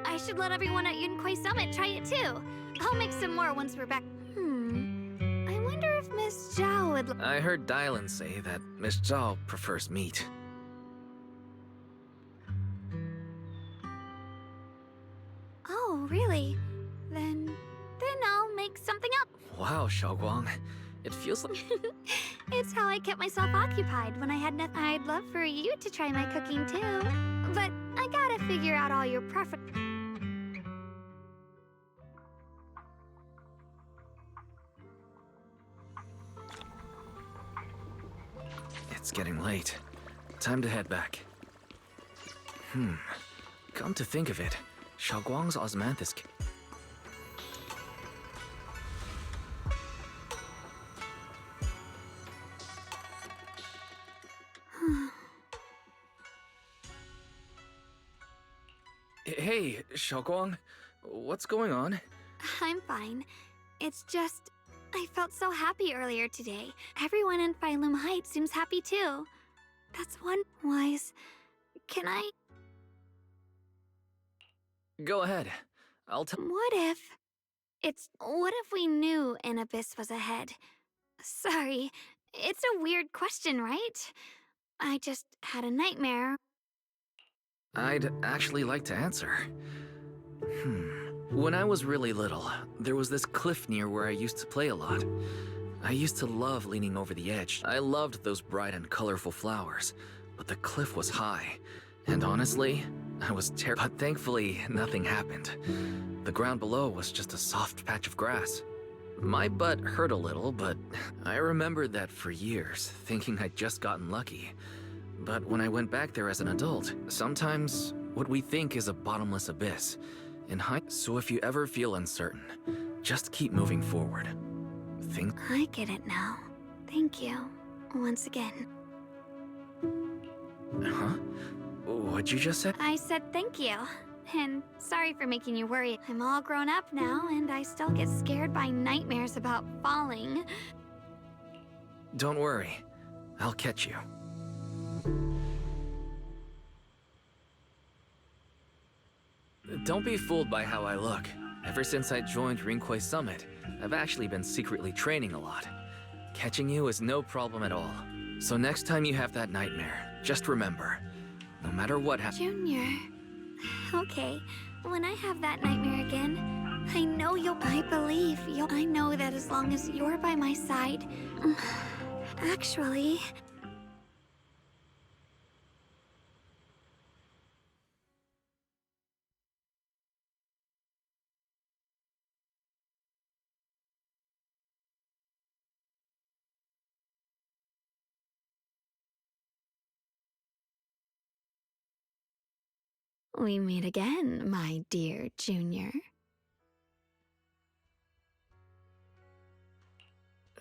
I should let everyone at Yunquay Summit try it too. I'll make some more once we're back. I wonder if Miss Zhao would— I heard Dylan say that Miss Zhao prefers meat. Oh, really? Then I'll make something up. Wow, Xiaoguang. It feels like... It's how I kept myself occupied when I had nothing. I'd love for you to try my cooking too. But I gotta figure out all your preferences. It's getting late. Time to head back. Come to think of it, Xiaoguang's osmanthus... Hey, Xiaoguang. What's going on? I'm fine. It's just, I felt so happy earlier today. Everyone in Phylum Heights seems happy too. That's one wise. Can I? Go ahead. I'll tell. What if we knew an abyss was ahead? Sorry, it's a weird question, right? I just had a nightmare. I'd actually like to answer. When I was really little, there was this cliff near where I used to play a lot. I used to love leaning over the edge. I loved those bright and colorful flowers, but the cliff was high. And honestly, I was terrified. But thankfully, nothing happened. The ground below was just a soft patch of grass. My butt hurt a little, but I remembered that for years, thinking I'd just gotten lucky. But when I went back there as an adult, sometimes what we think is a bottomless abyss So if you ever feel uncertain, just keep moving forward. Think. I get it now. Thank you. Once again. Huh? What'd you just say? I said thank you. And sorry for making you worry. I'm all grown up now, and I still get scared by nightmares about falling. Don't worry. I'll catch you. Don't be fooled by how I look. Ever since I joined Rinkway Summit, I've actually been secretly training a lot. Catching you is no problem at all. So next time you have that nightmare, just remember, no matter what happens. Junior. Okay, when I have that nightmare again, I know I believe you'll. I know that as long as you're by my side. Actually. We meet again, my dear Junior.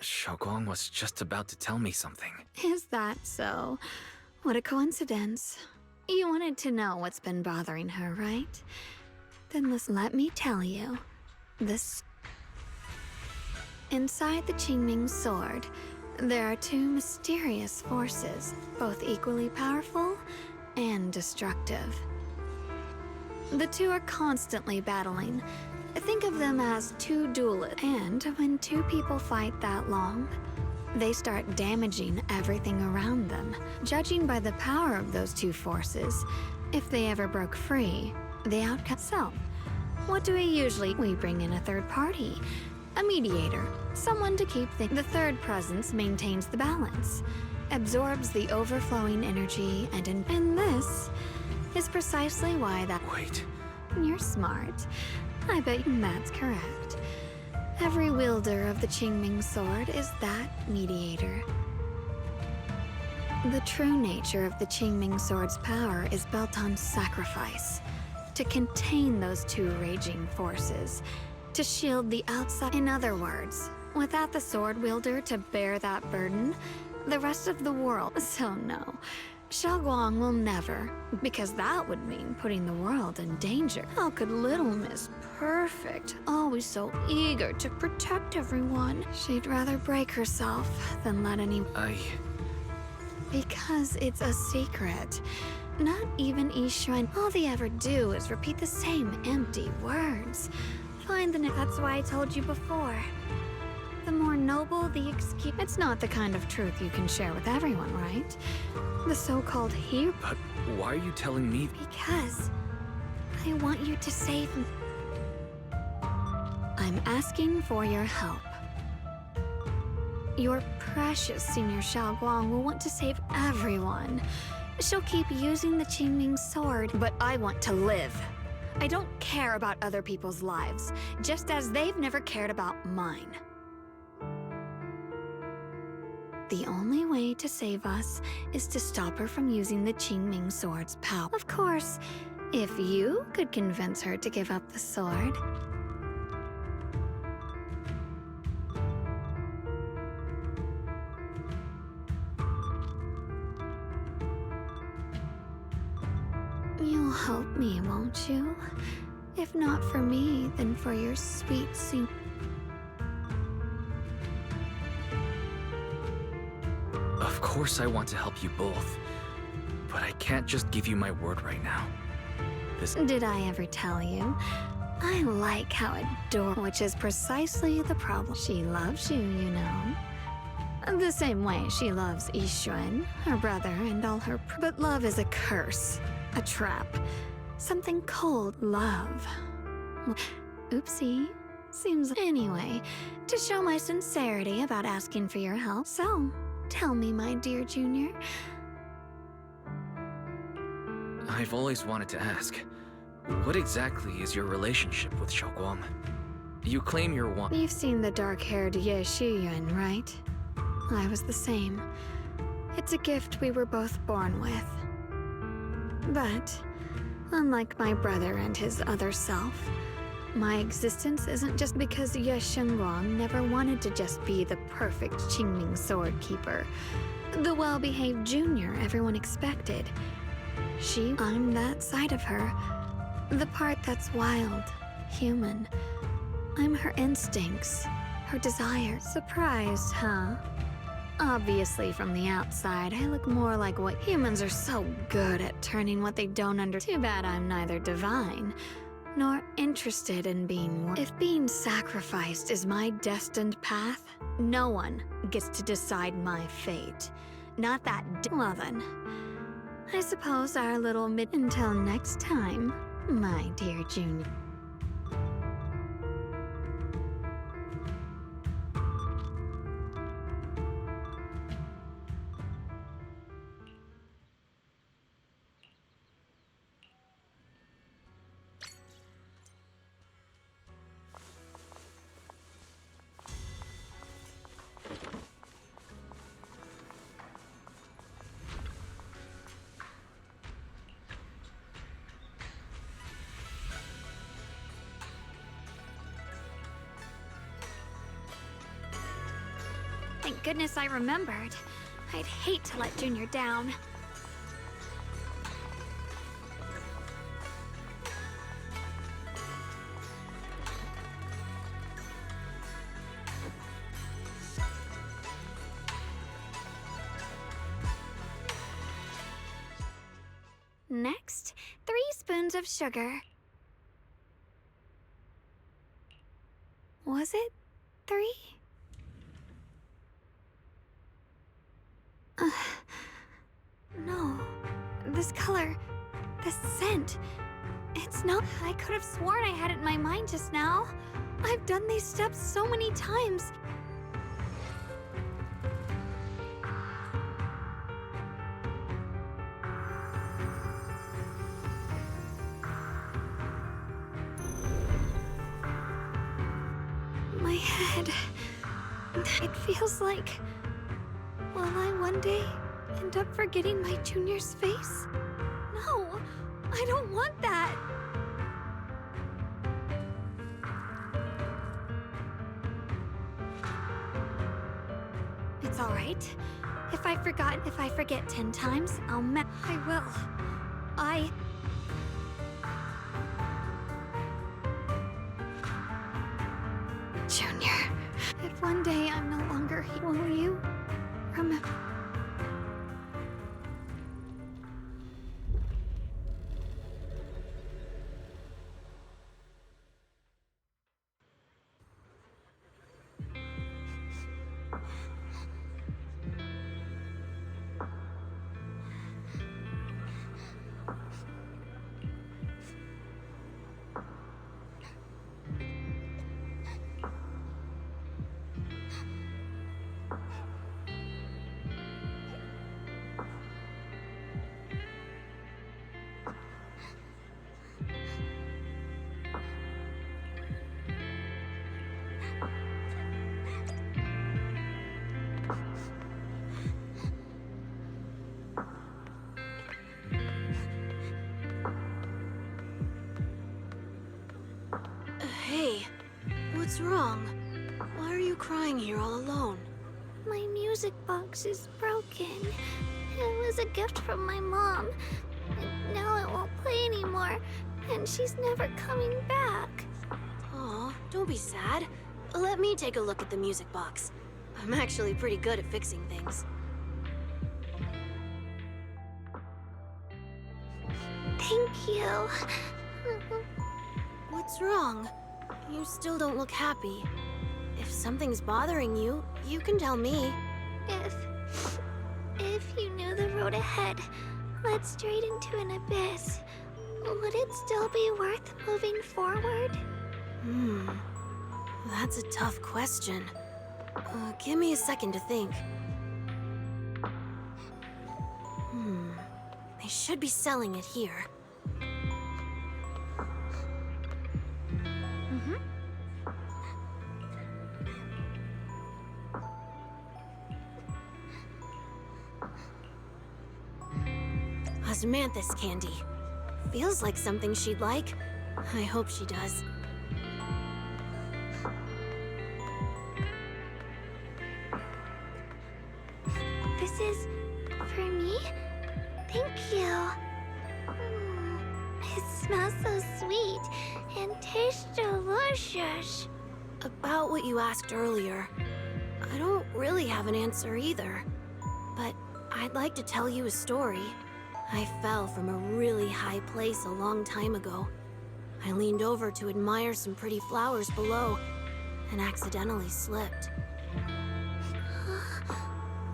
Xiaoguang was just about to tell me something. Is that so? What a coincidence. You wanted to know what's been bothering her, right? Then let me tell you. Inside the Qingming sword, there are two mysterious forces, both equally powerful and destructive. The two are constantly battling. Think of them as two duelists. And when two people fight that long, they start damaging everything around them. Judging by the power of those two forces, if they ever broke free, the outcome. So, what do we usually? We bring in a third party, a mediator, someone to keep things. The third presence maintains the balance, absorbs the overflowing energy, and this is precisely why that. Wait. You're smart. I bet that's correct. Every wielder of the Qingming sword is that mediator. The true nature of the Qingming sword's power is built on sacrifice. To contain those two raging forces. To shield the outside. In other words, without the sword wielder to bear that burden, the rest of the world. So no. Xiaoguang will never, because that would mean putting the world in danger. How could Little Miss Perfect, always so eager to protect everyone? She'd rather break herself than let anyone. Because it's a secret. Not even Yi Xuan. All they ever do is repeat the same empty words. Find the. That's why I told you before. The more noble the excuse. It's not the kind of truth you can share with everyone, right? The so-called hero. But why are you telling me? Because I want you to save me. I'm asking for your help. Your precious Senior Xiaoguang will want to save everyone. She'll keep using the Qingming sword, but I want to live. I don't care about other people's lives, just as they've never cared about mine. The only way to save us is to stop her from using the Qingming sword's power. Of course, if you could convince her to give up the sword. You'll help me, won't you? If not for me, then for your sweet Senior. Of course I want to help you both, but I can't just give you my word right now. Did I ever tell you? I like how adorable, which is precisely the problem. She loves you, you know. The same way she loves Yi Xuan, her brother, and all her. But love is a curse, a trap, something cold. Love. Oopsie. Seems anyway. To show my sincerity about asking for your help, so. Tell me, my dear Junior. I've always wanted to ask, what exactly is your relationship with Xiaoguang? You claim you're one. You've seen the dark-haired Ye Shuyuan, right? I was the same. It's a gift we were both born with. But Unlike my brother and his other self, my existence isn't just because Ye Shunguan never wanted to just be the perfect Qingming sword keeper, the well-behaved junior everyone expected. I'm that side of her, the part that's wild, human. I'm her instincts, her desires. Surprised, huh? Obviously, from the outside, I look more like what humans are so good at turning what they don't understand. Too bad I'm neither divine, nor interested in being. If being sacrificed is my destined path, no one gets to decide my fate. Not that. Well then, I suppose our little until next time, my dear Junior. Thank goodness I remembered. I'd hate to let Junior down. Next, 3 spoons of sugar. Was it 3? No. This color, this scent, it's not. I could have sworn I had it in my mind just now. I've done these steps so many times. My head, it feels like... Will I one day end up forgetting my Junior's face? No, I don't want that. It's all right. If I forget 10 times, I will. Junior, if one day I'm no longer here, will you remember? Hey, what's wrong? Why are you crying here all alone? My music box is broken. It was a gift from my mom. And now it won't play anymore. And she's never coming back. Aw, don't be sad. Let me take a look at the music box. I'm actually pretty good at fixing things. Thank you. What's wrong? You still don't look happy. If something's bothering you, you can tell me. If you knew the road ahead led straight into an abyss, would it still be worth moving forward? That's a tough question. Give me a second to think. They should be selling it here. Osmanthus candy. Feels like something she'd like. I hope she does. This is for me? Thank you. It smells so sweet and tastes delicious. About what you asked earlier, I don't really have an answer either. But I'd like to tell you a story. I fell from a really high place a long time ago. I leaned over to admire some pretty flowers below and accidentally slipped.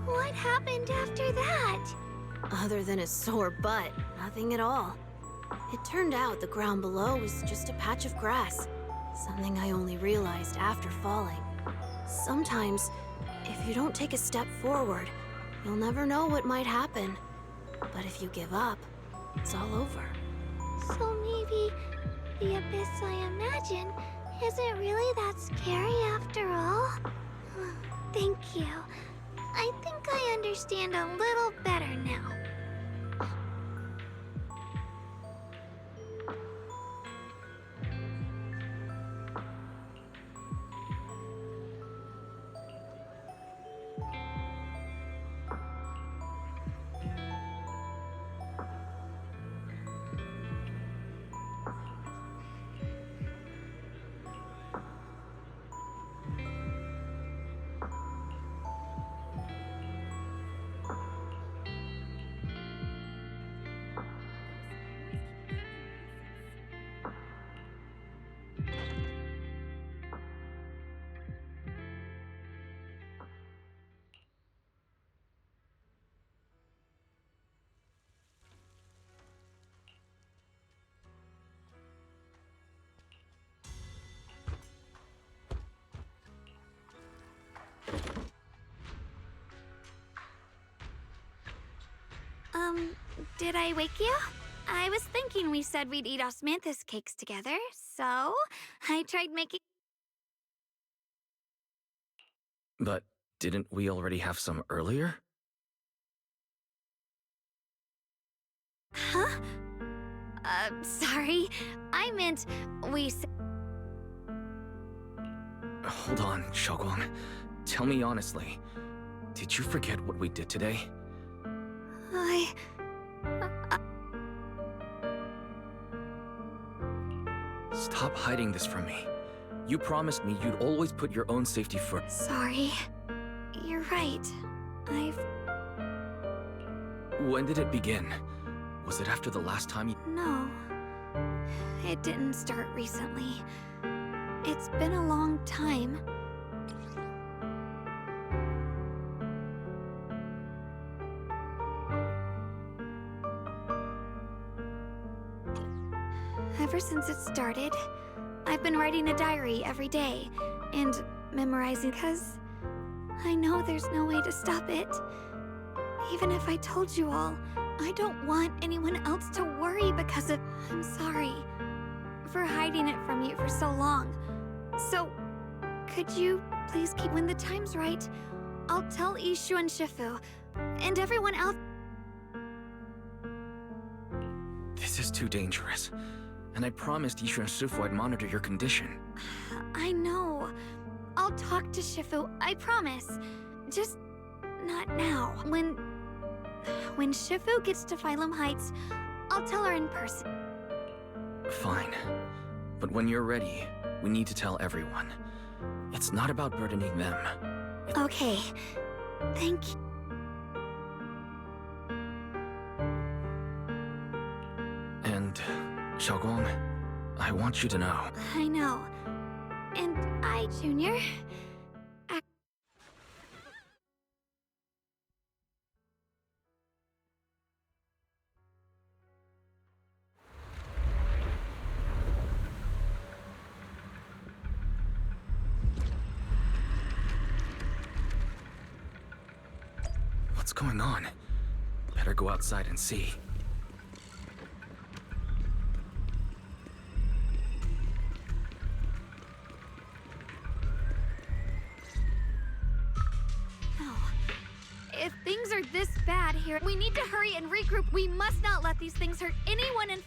What happened after that? Other than a sore butt, nothing at all. It turned out the ground below was just a patch of grass, something I only realized after falling. Sometimes, if you don't take a step forward, you'll never know what might happen. But if you give up, it's all over. So maybe the abyss I imagine isn't really that scary after all? Thank you. I think I understand a little better now. Did I wake you? I was thinking we said we'd eat osmanthus cakes together, so I tried making... But didn't we already have some earlier? Huh? Sorry. I meant we... Hold on, Shogwang. Tell me honestly, did you forget what we did today? Stop hiding this from me. You promised me you'd always put your own safety first. Sorry. You're right. When did it begin? Was it after the last time you... No. It didn't start recently. It's been a long time. Ever since it started, I've been writing a diary every day and memorizing because I know there's no way to stop it. Even if I told you all, I don't want anyone else to worry because of... I'm sorry for hiding it from you for so long. So, could you please keep... When the time's right, I'll tell Ishu and Shifu and everyone else... This is too dangerous. And I promised Ishu and Shifu I'd monitor your condition. I know. I'll talk to Shifu, I promise. Just not now. When Shifu gets to Phylum Heights, I'll tell her in person. Fine. But when you're ready, we need to tell everyone. It's not about burdening them. Okay. Thank you. And, Shogwang, I want you to know. I know. And I, Junior... What's going on? Better go outside and see. If things are this bad here, we need to hurry and regroup. We must not let these things hurt anyone in...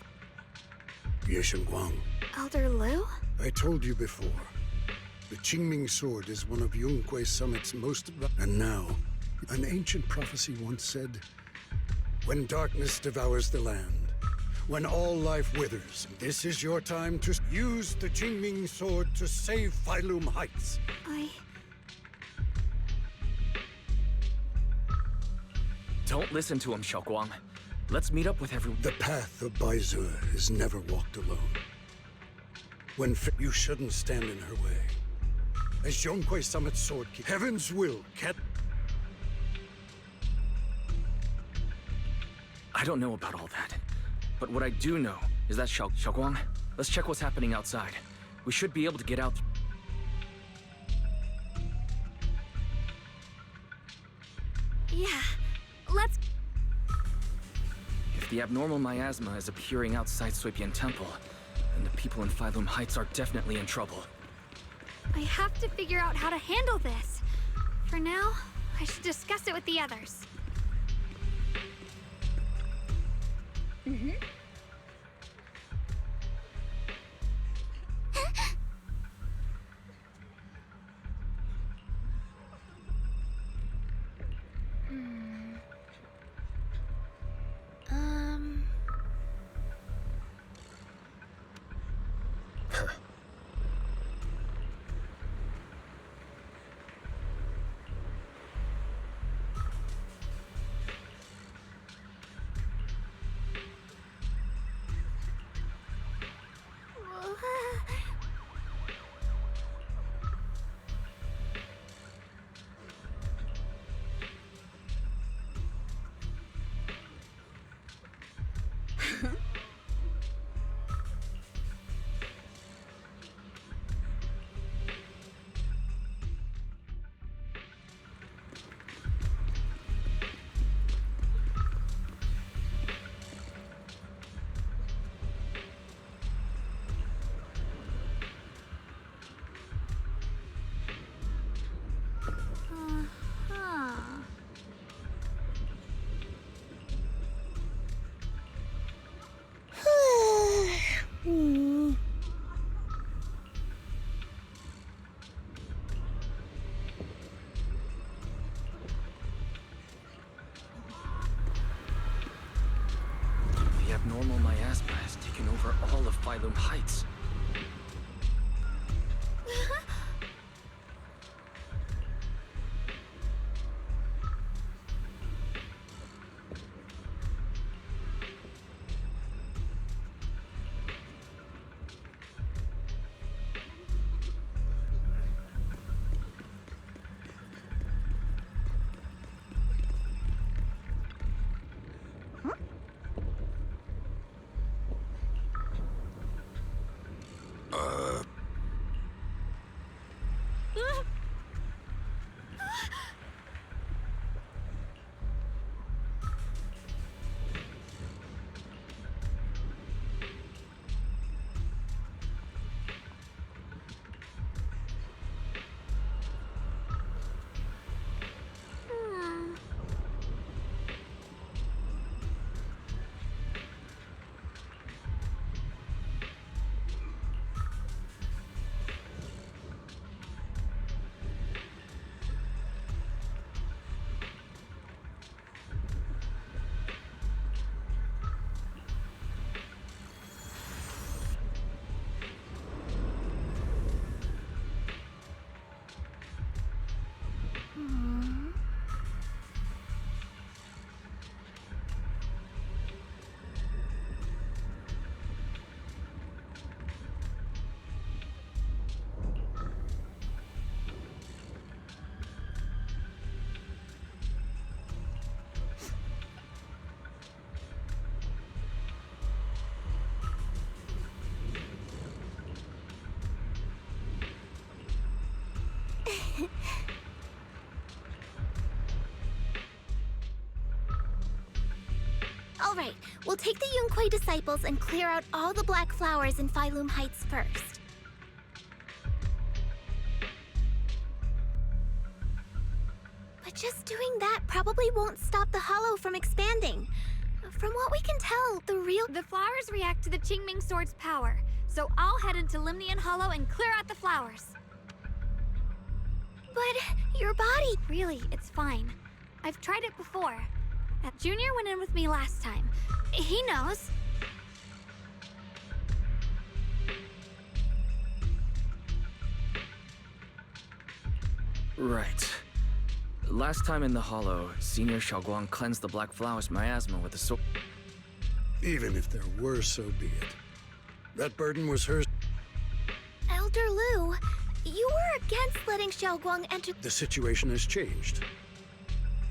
Ye Shunьguan. Elder Lu? I told you before. The Qingming sword is one of Yunque Summit's most... And now, an ancient prophecy once said, when darkness devours the land, when all life withers, this is your time to use the Qingming sword to save Failum Heights. Don't listen to him, Xiaoguang. Let's meet up with everyone. The path of Baizu is never walked alone. When you shouldn't stand in her way. As Yunque Summit's sword keeps heaven's will can't... I don't know about all that. But what I do know is that Xiaoguang, let's check what's happening outside. We should be able to get out. Yeah, let's... If the abnormal miasma is appearing outside Suipian Temple, then the people in Failum Heights are definitely in trouble. I have to figure out how to handle this. For now, I should discuss it with the others. Mm-hmm. The abnormal miasma has taken over all of Failum Heights. All right, we'll take the Yunque disciples and clear out all the black flowers in Failum Heights first. But just doing that probably won't stop the hollow from expanding. From what we can tell, about the real... The flowers react to the Qingming Sword's power, so I'll head into Limnian Hollow and clear out the flowers. But your body... Really, it's fine. I've tried it before. Junior went in with me last time. He knows. Right. Last time in the Hollow, Senior Xiaoguang cleansed the Black Flowers miasma with a sword. Even if there were, so be it. That burden was hers. Elder Lu, you were against letting Xiaoguang enter... The situation has changed.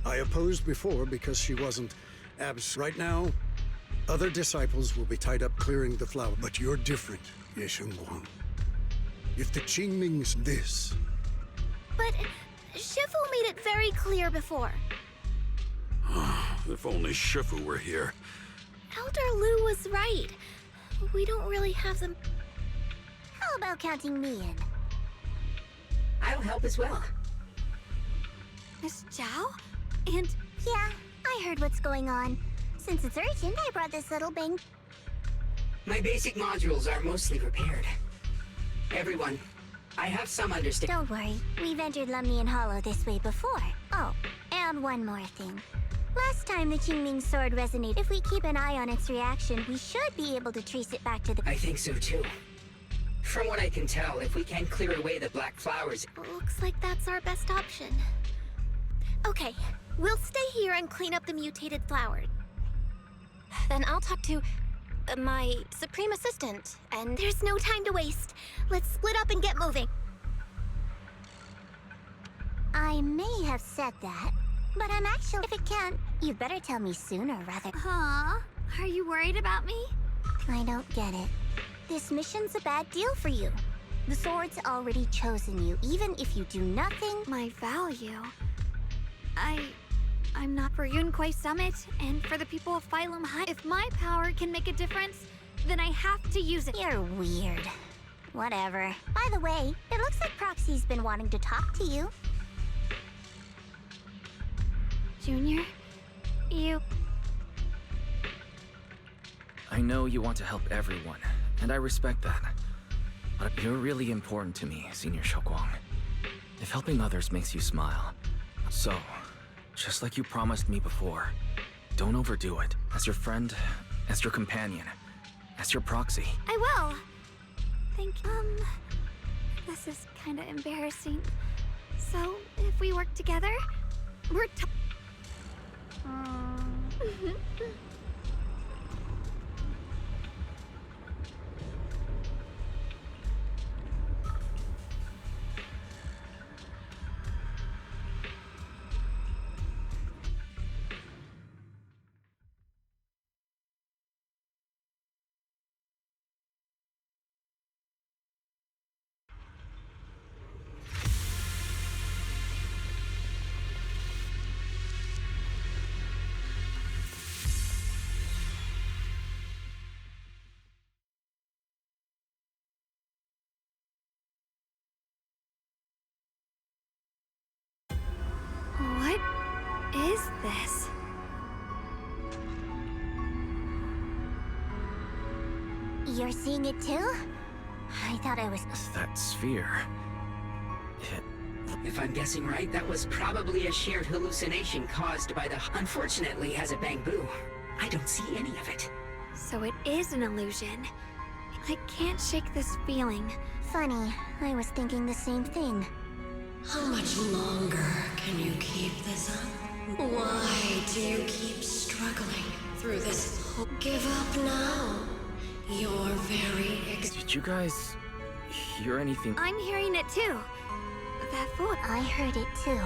I opposed before because she wasn't right now, other disciples will be tied up clearing the flower. But you're different, Ye Shunьguan. If the Qingming's this... But Shifu made it very clear before. If only Shifu were here. Elder Lu was right. We don't really have them... How about counting me in? I'll help as well. Miss Zhao? And... Yeah, I heard what's going on. Since it's urgent, I brought this little bang... My basic modules are mostly repaired. Everyone, I have some understanding. Don't worry, we've entered Limnian Hollow this way before. Oh, and one more thing. Last time the Qingming Sword resonated. If we keep an eye on its reaction, we should be able to trace it back to the... I think so too. From what I can tell, if we can clear away the black flowers... Looks like that's our best option. Okay, we'll stay here and clean up the mutated flower. Then I'll talk to... my Supreme Assistant, and... There's no time to waste. Let's split up and get moving. I may have said that, but I'm actually... If it can't, you better tell me sooner rather... Huh? Are you worried about me? I don't get it. This mission's a bad deal for you. The sword's already chosen you, even if you do nothing... My value... I'm not for Yunquai Summit, and for the people of Phylum High. If my power can make a difference, then I have to use it. You're weird. Whatever. By the way, it looks like Proxy's been wanting to talk to you. Junior, you... I know you want to help everyone, and I respect that. But you're really important to me, Senior Xiaoguang. If helping others makes you smile, so, just like you promised me before, don't overdo it. As your friend, as your companion, as your proxy. I will. Thank you. This is kinda embarrassing. So, if we work together, we're What is this? You're seeing it too? I thought I was... That sphere... If I'm guessing right, that was probably a shared hallucination caused by the... Unfortunately, as a bamboo, I don't see any of it. So it is an illusion. I can't shake this feeling. Funny, I was thinking the same thing. How much longer can you keep this up? Why do you keep struggling through this? Give up now. You're very Did you guys hear anything? I'm hearing it too. That voice. I heard it too.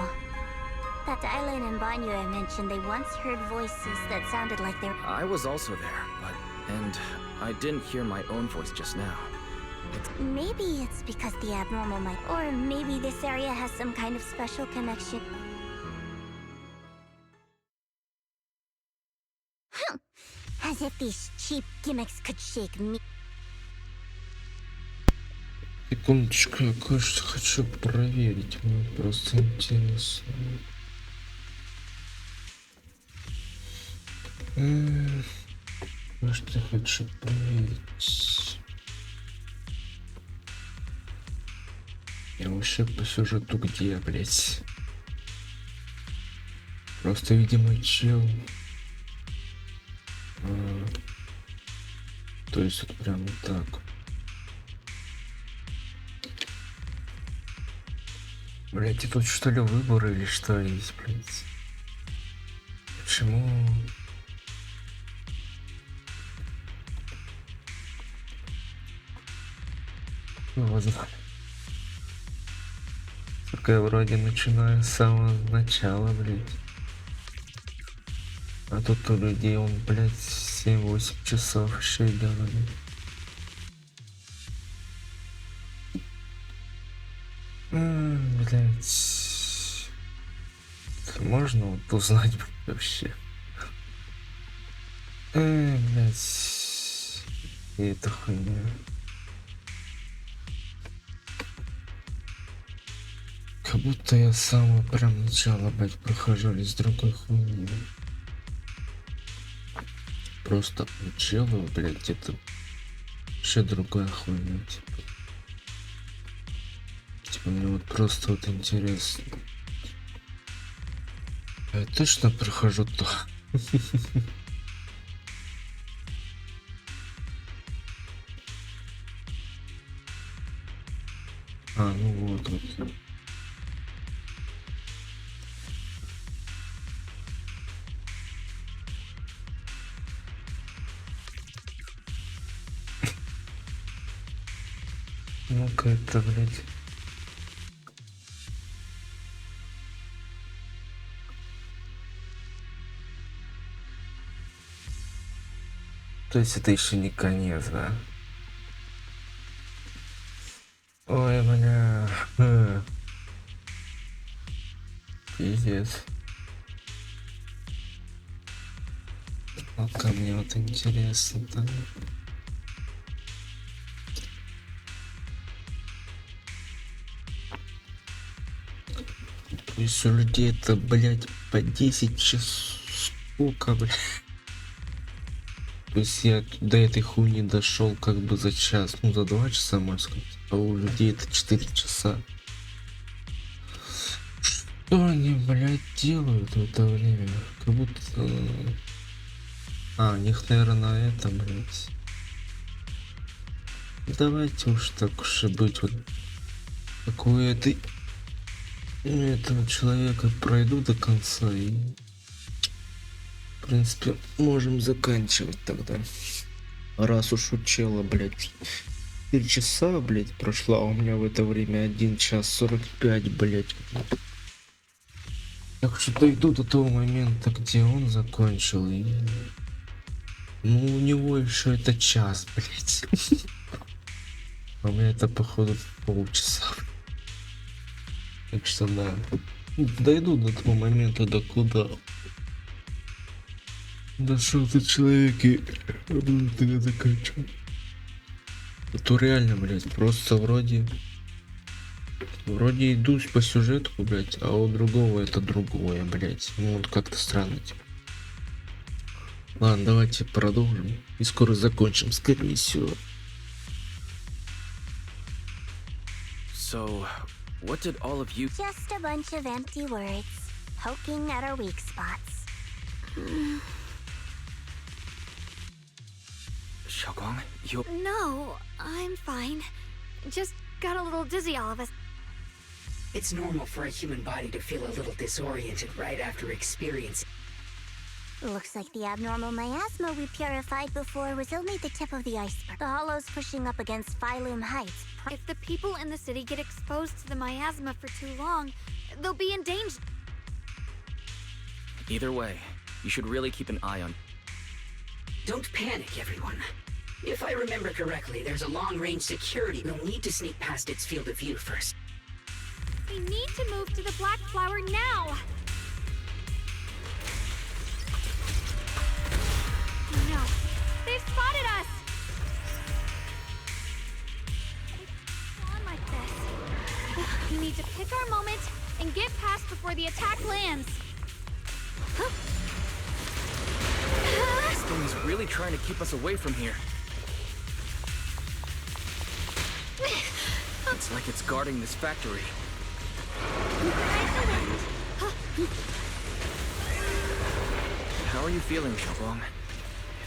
That Dylan and Banyu I mentioned, they once heard voices that sounded like their... I was also there, but... And I didn't hear my own voice just now. Maybe it's because the abnormal might... Or maybe this area has some kind of special connection. As if these cheap gimmicks could shake me. Секундочку, я кое-что хочу проверить. Мне просто интересно. Что ты хочешь проверить? Я вообще по сюжету где, блять? Просто, видимо, чел. То есть вот прям вот так. Блять, и тут что ли выбор или что есть, блять? Почему? Ну, возможно. Только я вроде начинаю с самого начала, блять. А тут у людей он, блять, 7-8 часов еще делали. Блять. Можно вот узнать вообще? Блять. И это хуйня. Как будто я с самого прям начала, блять, прохожу или с другой хуйни. Просто у чела, блять, это вообще другая хуйня, типа мне вот просто вот интересно. Я точно прохожу то. Ну вот. Ну-ка это, блядь. То есть это еще не конец, да? Ой, бля. Пиздец. Ну-ка мне вот интересно, да? То есть у людей это, блядь, по 10 часов, сколько, блядь. То есть я до этой хуйни дошел как бы за час, ну за 2 часа, можно сказать, а у людей это 4 часа. Что они, блядь, делают в это время? Как будто... у них, наверное, это, блядь. Давайте уж так уж и быть, вот такой этого человека пройду до конца и в принципе можем заканчивать тогда. Раз уж у чела, блядь, 4 часа, блядь, прошла, а у меня в это время 1 час 45, блядь. Так что дойду до того момента, где он закончил, и ну у него еще это час, блядь. А у меня это походу полчаса. Так что да, дойду до того момента, до куда дошел ты человек и буду тогда заканчивать. А то реально, блядь, просто вроде иду по сюжету, блядь, а у другого это другое, блядь. Ну вот как-то странно, типа. Ладно, давайте продолжим и скоро закончим, скорее всего. So, what did all of you... Just a bunch of empty words, poking at our weak spots. Xiaoguang, you... No, I'm fine. Just got a little dizzy all of us. It's normal for a human body to feel a little disoriented right after experiencing. Looks like the abnormal miasma we purified before was only the tip of the iceberg. The hollow's pushing up against Phylum Heights. If the people in the city get exposed to the miasma for too long, they'll be in danger. Either way, you should really keep an eye on... Don't panic, everyone. If I remember correctly, there's a long-range security. We'll need to sneak past its field of view first. We need to move to the Black Flower now! No, they've spotted us! It's on like this. We need to pick our moment and get past before the attack lands. This thing is really really trying to keep us away from here. It's like it's guarding this factory. How are you feeling, Xiaobong?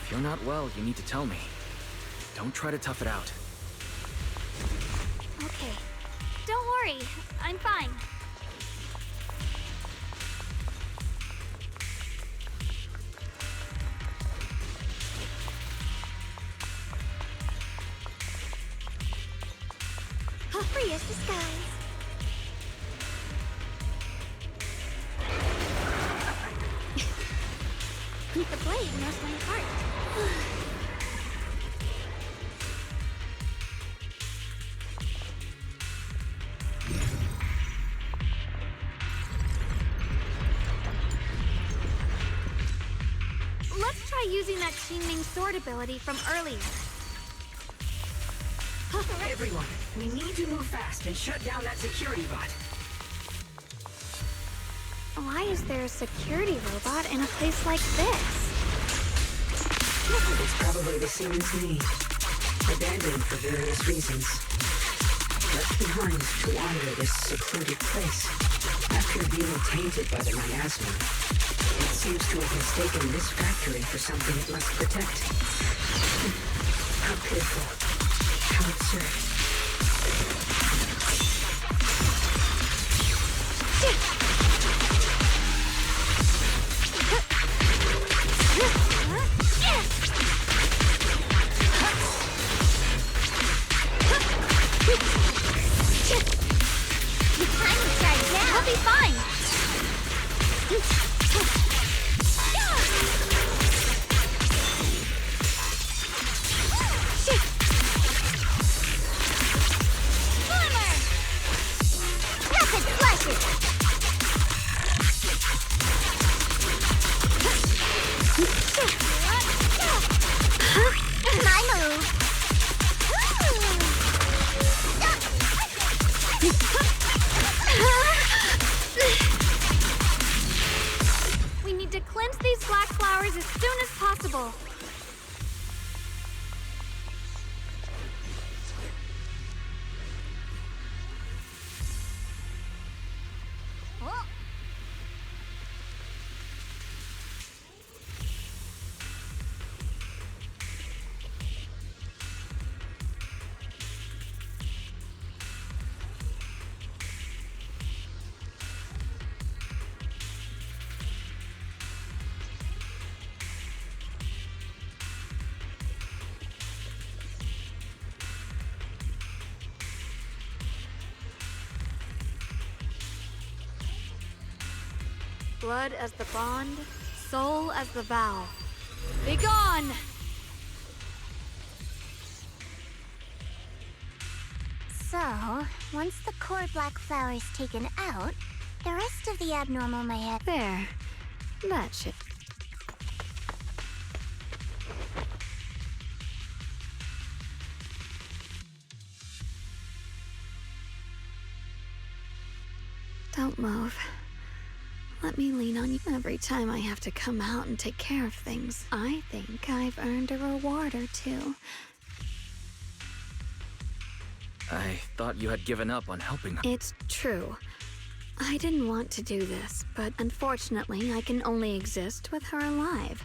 If you're not well, you need to tell me. Don't try to tough it out. Okay. Don't worry. I'm fine. Free as the skies. The blade knows my heart. Let's try using that Qingming sword ability from earlier. Everyone, we need to move fast and shut down that security bot. Why is there a security robot in a place like this? It's probably the Siemens need. Abandoned for various reasons. Left behind to wander this secluded place. After being tainted by the miasma, it seems to have mistaken this factory for something it must protect. How pitiful. How absurd. I'll be fine. We need to cleanse these black flowers as soon as possible. Blood as the bond, soul as the vow. Be gone! So, once the core black flower is taken out, the rest of the abnormal may have... There. That should... Don't move. Let me lean on you every time I have to come out and take care of things. I think I've earned a reward or two. I thought you had given up on helping her. It's true. I didn't want to do this, but unfortunately I can only exist with her alive.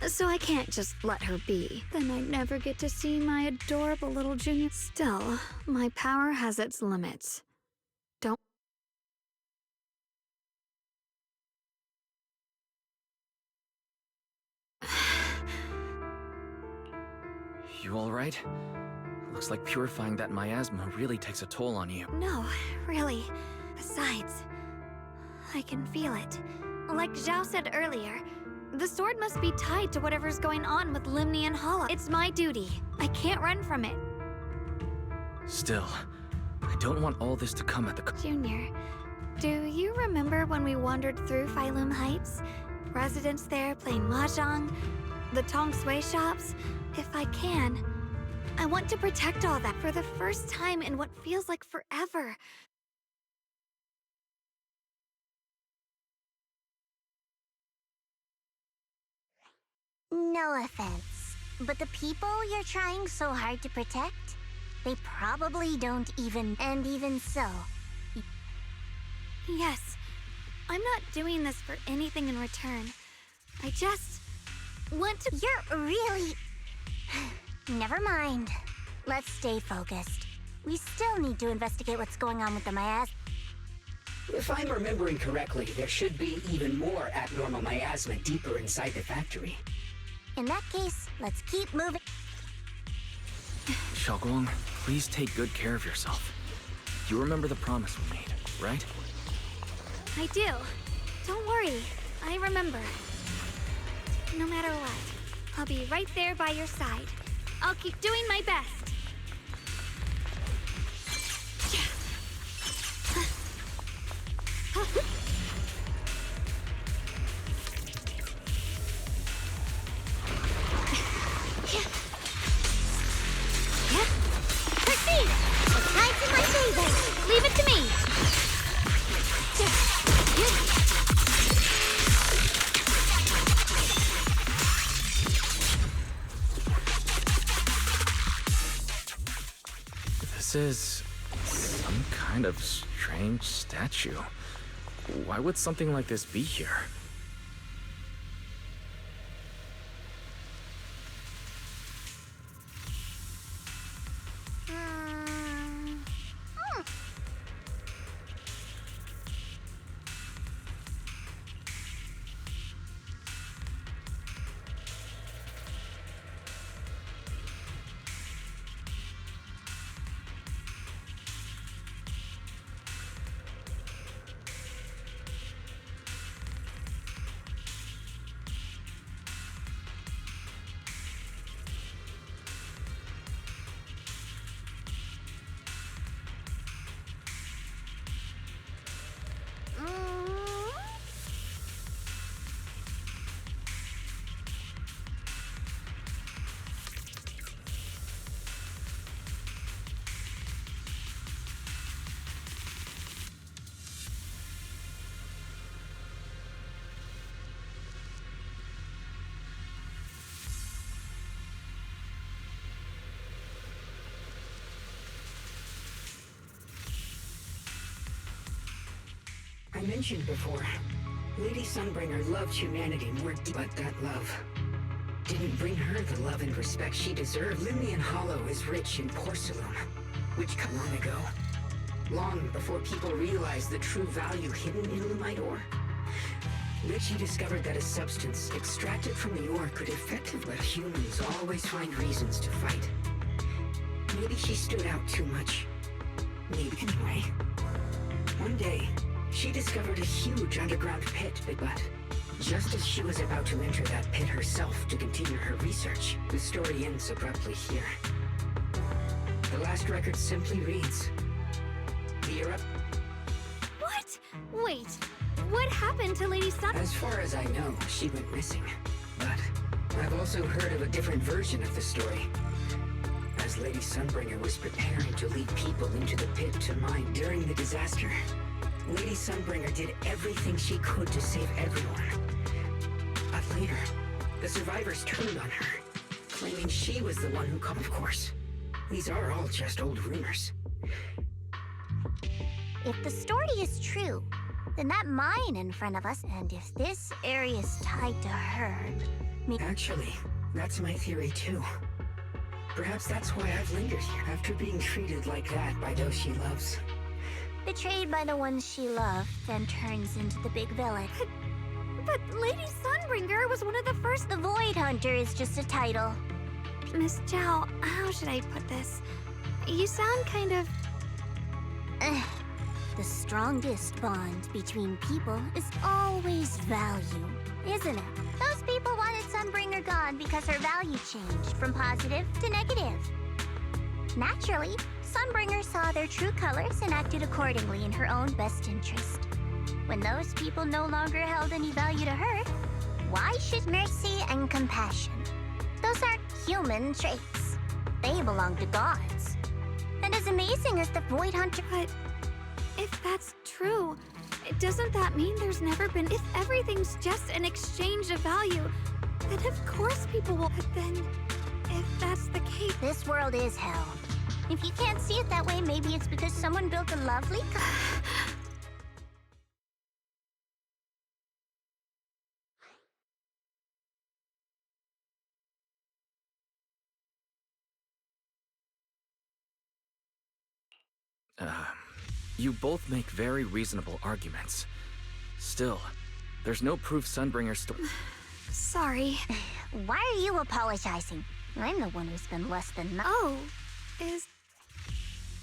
So I can't just let her be. Then I'd never get to see my adorable little junior. Still, my power has its limits. Don't... You alright? Looks like purifying that miasma really takes a toll on you. No, really. Besides, I can feel it. Like Zhao said earlier, the sword must be tied to whatever's going on with Limnian Hollow. It's my duty. I can't run from it. Still, I don't want all this to come at the... Junior, do you remember when we wandered through Phylum Heights? Residents there playing mahjong, the Tong Sui shops? If I can, I want to protect all that for the first time in what feels like forever. No offense. But the people you're trying so hard to protect, they probably don't even... And even so... Yes, I'm not doing this for anything in return. I just want to... You're really... Never mind. Let's stay focused. We still need to investigate what's going on with the miasma. If I'm remembering correctly, there should be even more abnormal miasma deeper inside the factory. In that case, let's keep moving. Xiaoguang, please take good care of yourself. You remember the promise we made, right? I do. Don't worry, I remember. No matter what, I'll be right there by your side. I'll keep doing my best. Proceed! The tide's in my favor. Leave it to me. This is some kind of strange statue. Why would something like this be here? I mentioned before, Lady Sunbringer loved humanity more, but that love didn't bring her the love and respect she deserved. Limnian Hollow is rich in porcelain, which came long ago, long before people realized the true value hidden in Lumite ore. She discovered that a substance extracted from the ore could effectively let humans always find reasons to fight. Maybe she stood out too much. Maybe anyway. One day, she discovered a huge underground pit, but just as she was about to enter that pit herself to continue her research, the story ends abruptly here. The last record simply reads, What? Wait, what happened to Lady Sun? As far as I know, she went missing. But I've also heard of a different version of the story. As Lady Sunbringer was preparing to lead people into the pit to mine during the disaster, Lady Sunbringer did everything she could to save everyone. But later, the survivors turned on her, claiming she was the one who called. Of course, these are all just old rumors. If the story is true, then that mine in front of us, and if this area is tied to her... Actually, that's my theory too. Perhaps that's why I've lingered here, after being treated like that by those she loves. Betrayed by the ones she loved, then turns into the big villain. But Lady Sunbringer was one of the first... The Void Hunter is just a title. Miss Zhao, how should I put this? You sound kind of... The strongest bond between people is always value, isn't it? Those people wanted Sunbringer gone because her value changed from positive to negative. Naturally, Sunbringer saw their true colors and acted accordingly in her own best interest. When those people no longer held any value to her, why should mercy and compassion? Those aren't human traits. They belong to gods. And as amazing as the Void Hunter... But if that's true, doesn't that mean there's never been... If everything's just an exchange of value, then of course people will... But then If that's the case... This world is hell. If you can't see it that way, maybe it's because someone built a lovely... You both make very reasonable arguments. Still, there's no proof Sunbringer's Sorry. Why are you apologizing? I'm the one who's been less than... Oh, is...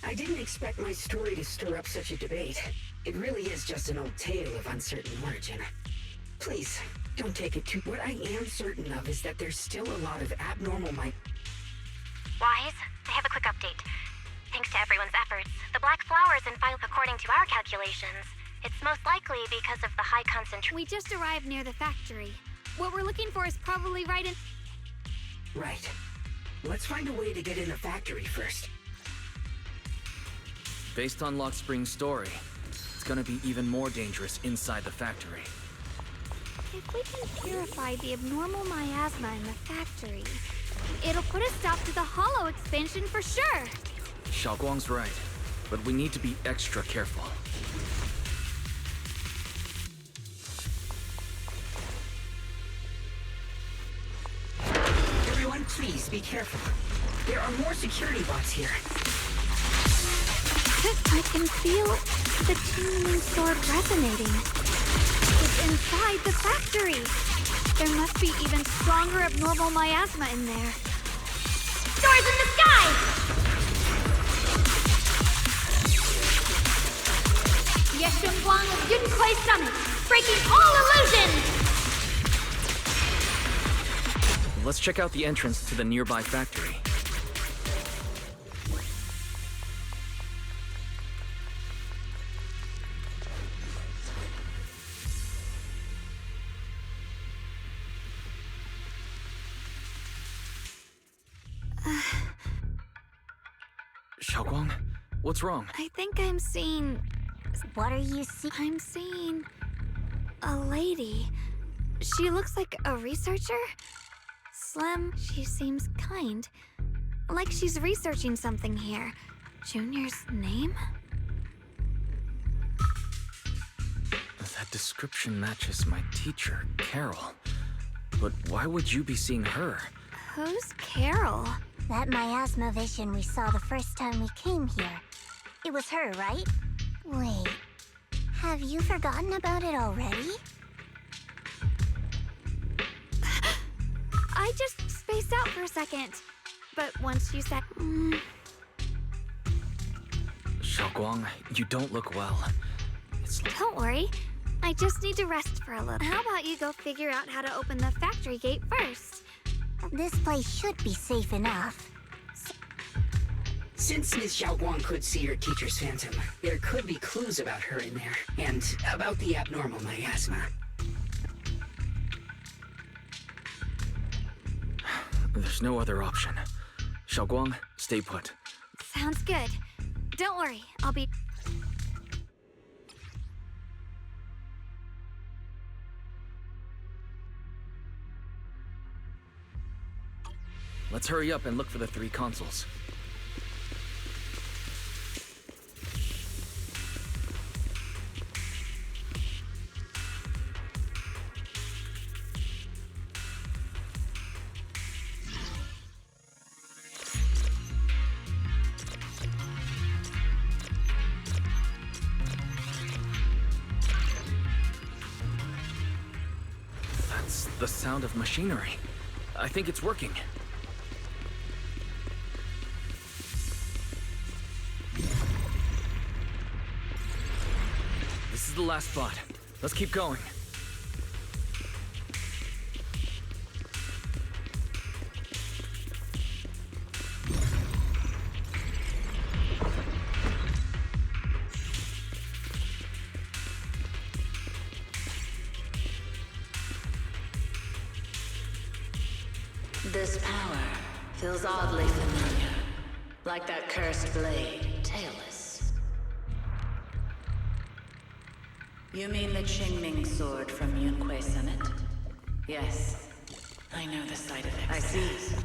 I didn't expect my story to stir up such a debate. It really is just an old tale of uncertain origin. Please, don't take it too... What I am certain of is that there's still a lot of abnormal Wise, I have a quick update. Thanks to everyone's efforts, the black flower is in file according to our calculations. It's most likely because of the high concentration. We just arrived near the factory. What we're looking for is probably right in... Right. Let's find a way to get in the factory first. Based on Lock Spring's story, it's gonna be even more dangerous inside the factory. If we can purify the abnormal miasma in the factory, it'll put a stop to the hollow expansion for sure. Xiaoguang's right, but we need to be extra careful. Everyone, please be careful. There are more security bots here. I can feel the tuning sword resonating. It's inside the factory. There must be even stronger abnormal miasma in there. Stars in the sky! Ye Shunьguan of Yunquay Summit, breaking all illusions! Let's check out the entrance to the nearby factory. Xiaoguang, what's wrong? I think I'm seeing... What are you seeing? I'm seeing... a lady. She looks like a researcher. Slim, she seems kind. Like she's researching something here. Junior's name? That description matches my teacher, Carol. But why would you be seeing her? Who's Carol? That miasma vision we saw the first time we came here. It was her, right? Wait, have you forgotten about it already? I just spaced out for a second. But once you said... Xiaoguang, you don't look well. Don't worry. I just need to rest for a little. How about you go figure out how to open the factory gate first? This place should be safe enough. Since Ms. Xiaoguang could see her teacher's phantom, there could be clues about her in there, and about the abnormal miasma. There's no other option. Xiaoguang, stay put. Sounds good. Don't worry, I'll be... Let's hurry up and look for the 3 consoles. That's the sound of machinery. I think it's working. This is the last spot. Let's keep going. This power feels oddly familiar, like that cursed blade, tailless. You mean the Qingming sword from Yunquay Summit? Yes, I know the side effects. I see.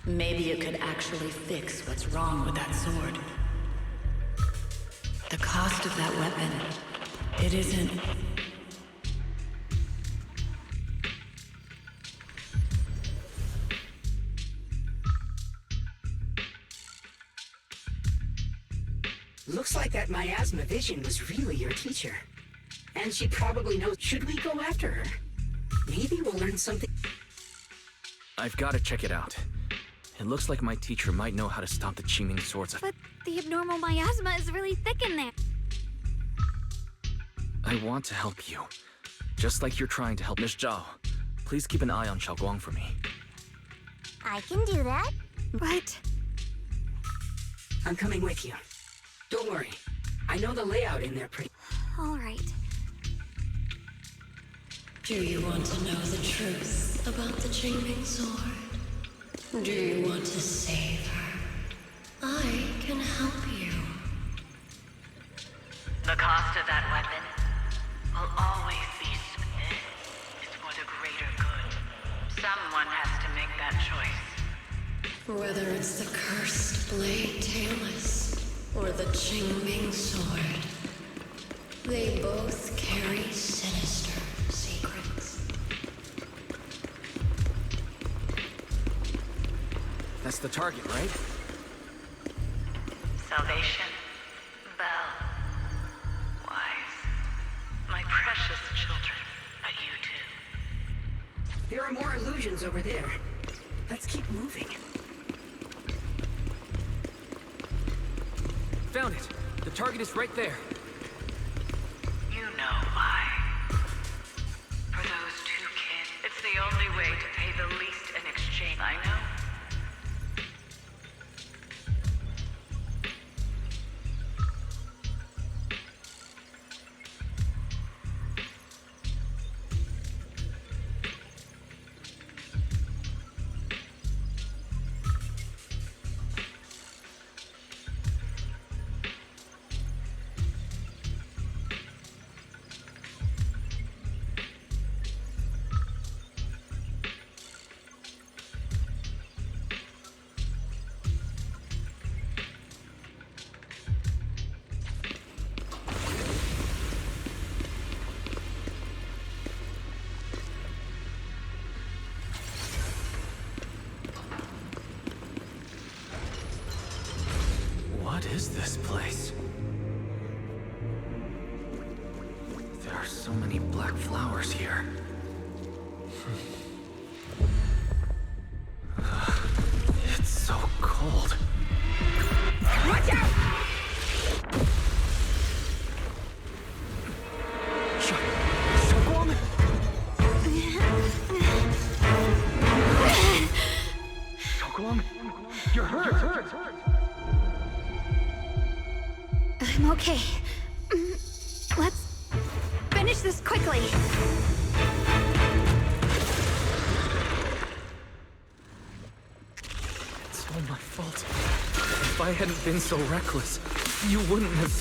Maybe you could actually fix what's wrong with that sword. The cost of that weapon, it isn't... Looks like that miasma vision was really your teacher. And she probably knows. Should we go after her? Maybe we'll learn something. I've got to check it out. It looks like my teacher might know how to stop the Qingming swords. But the abnormal miasma is really thick in there. I want to help you. Just like you're trying to help Miss Zhao. Please keep an eye on Xiaoguang for me. I can do that. But... I'm coming with you. Don't worry. I know the layout in there pretty... All right. Do you want to know the truth about the Qingming sword? Do you want to save her? I can help you. The cost of that weapon will always be it's for the greater good. Someone has to make that choice. Whether it's the cursed blade tailless or the Qingming sword, they both carry sinister secrets. That's the target, right? Salvation, Bell, Wise, my precious children, you too. There are more illusions over there. Let's keep moving. Found it! The target is right there. You know why. For those two kids, it's the only way to pay the least in exchange. I know. What is this place? There are so many black flowers here. It's so cold. Watch out! Xiaoguang? Xiaoguang? You're hurt! I'm okay. Let's finish this quickly. It's all my fault. If I hadn't been so reckless, you wouldn't have...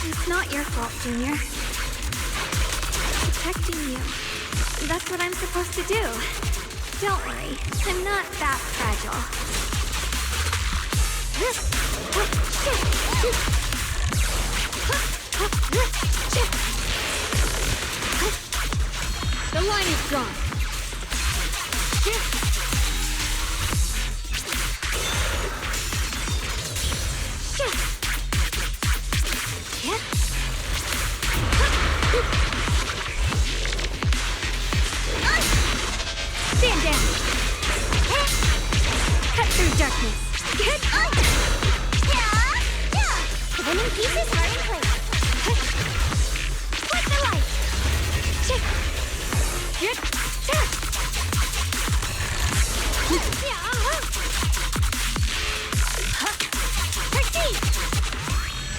It's not your fault, Junior. Protecting you. That's what I'm supposed to do. Don't worry, I'm not that fragile. The line is gone. Stand down. Cut through darkness. The winning pieces are in place. Flip the light.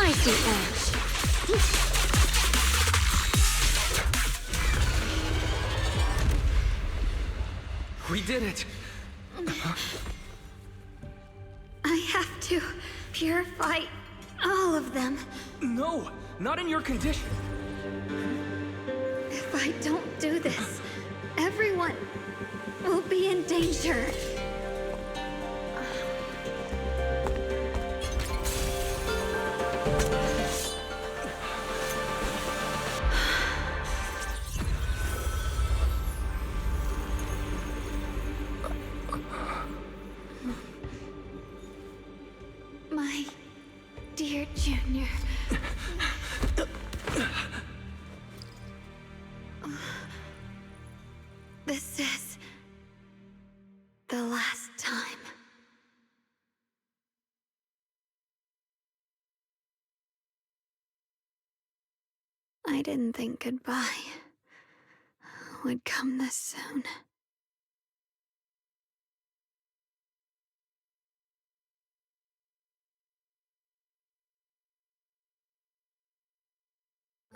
I see edge. We did it! I have to purify all of them. No! Not in your condition! If I don't do this, everyone will be in in danger. My dear Junior. This is the last time. I didn't think goodbye would come this soon.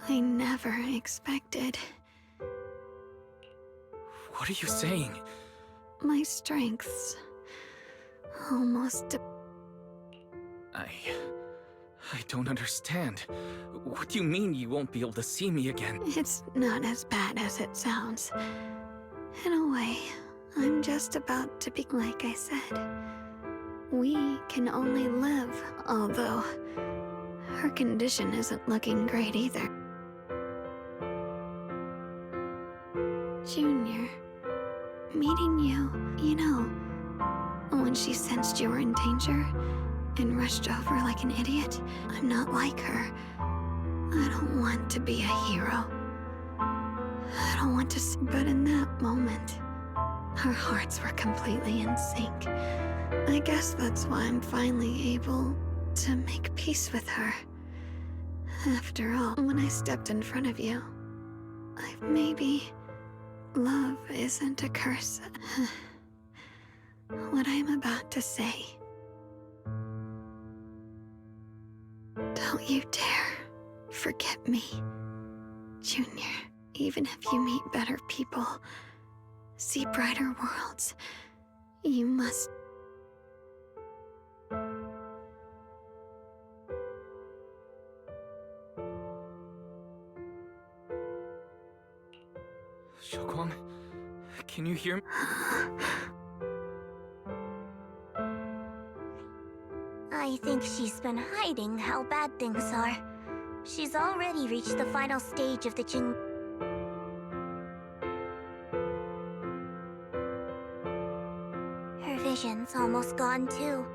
I never expected. What are you saying? My strengths almost. I don't understand. What do you mean you won't be able to see me again? It's not as bad as it sounds. In a way, I'm just about to be. Like I said, we can only live, although her condition isn't looking great either. Junior, meeting you know, when she sensed you were in danger and rushed over like an idiot, I'm not like her. I don't want to be a hero. I don't want to, but in that moment, our hearts were completely in sync. I guess that's why I'm finally able to make peace with her. After all, when I stepped in front of you, maybe love isn't a curse. What I'm about to say. Don't you dare forget me, Junior. Even if you meet better people, see brighter worlds, you must. Xiaoguang, can you hear me? I think she's been hiding how bad things are. She's already reached the final stage of the Jing. Her vision's almost gone too.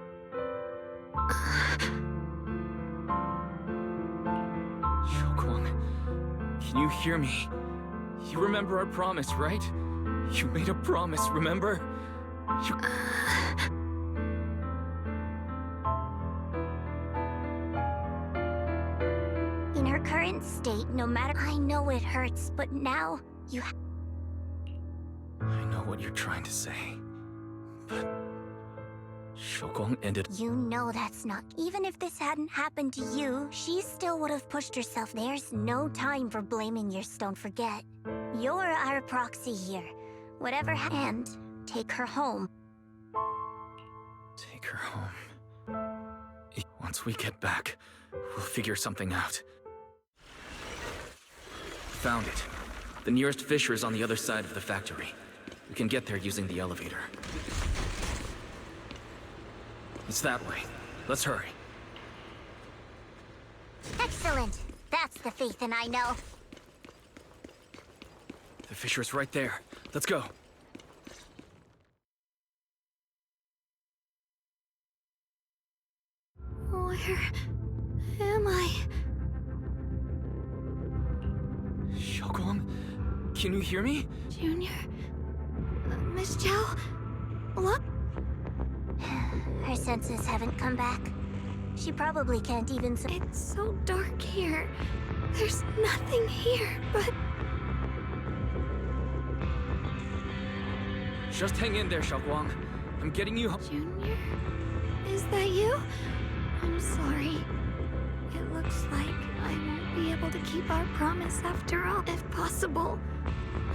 Xiaoguang, can you hear me? You remember our promise, right? You made a promise, remember? You... In her current state, no matter. I know it hurts, but now you. I know what you're trying to say, but Xiaoguang ended. You know that's not. Even if this hadn't happened to you, she still would have pushed herself. There's no time for blaming your. Don't forget, you're our proxy here. Whatever and take her home. Take her home. Once we get back, we'll figure something out. Found it. The nearest fissure is on the other side of the factory. We can get there using the elevator. It's that way. Let's hurry. Excellent. That's the Phaethon I know. The fissure's right there. Let's go. Where am I? Xiaoguang, can you hear me? Junior? Miss Chow? What? Her senses haven't come back. She probably can't even. It's so dark here. There's nothing here but. Just hang in there, Xiaoguang. I'm getting you home. Junior? Is that you? I'm sorry. It looks like I won't be able to keep our promise after all. If possible,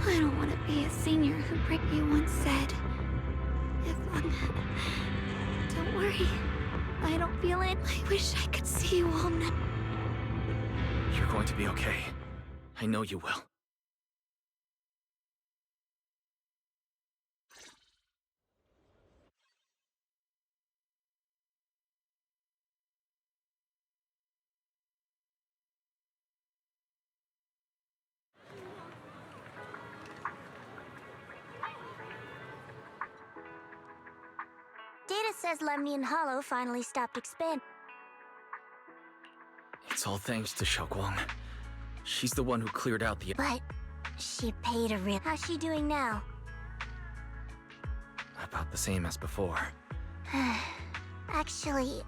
I don't want to be a senior who break. You once said, if I... Don't worry. I don't feel it. I wish I could see you all now. You're going to be okay. I know you will. says Lemnian Hollow finally stopped expanding. It's all thanks to Xiaoguang. She's the one who cleared out the... But she paid a real... How's she doing now? About the same as before. Actually,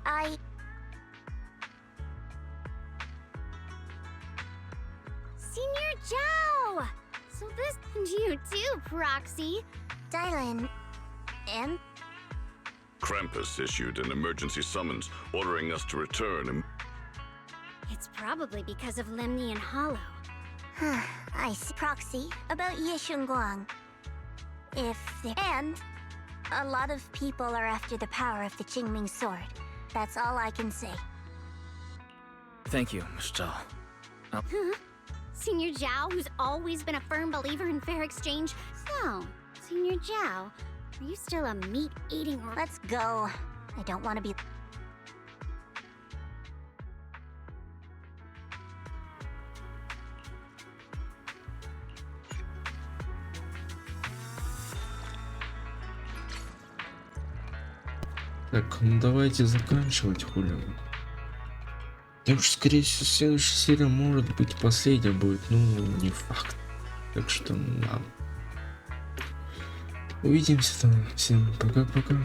Senior Zhao! So this... And you too, Proxy. Dylan. And? Krampus issued an emergency summons ordering us to return and... It's probably because of Lemnian Hollow. I see. Proxy, about Ye Shunguang. If the... And a lot of people are after the power of the Qingming sword. That's all I can say. Thank you, Miss Zhao. Senior Zhao, who's always been a firm believer in fair exchange. So, Senior Zhao, are you still a meat-eating... Let's go. I don't want to be... Так, ну давайте заканчивать, хули. Я уж, скорее всего, следующая серия может быть последняя будет, ну, не факт. Так что, да. Увидимся там. Всем пока-пока.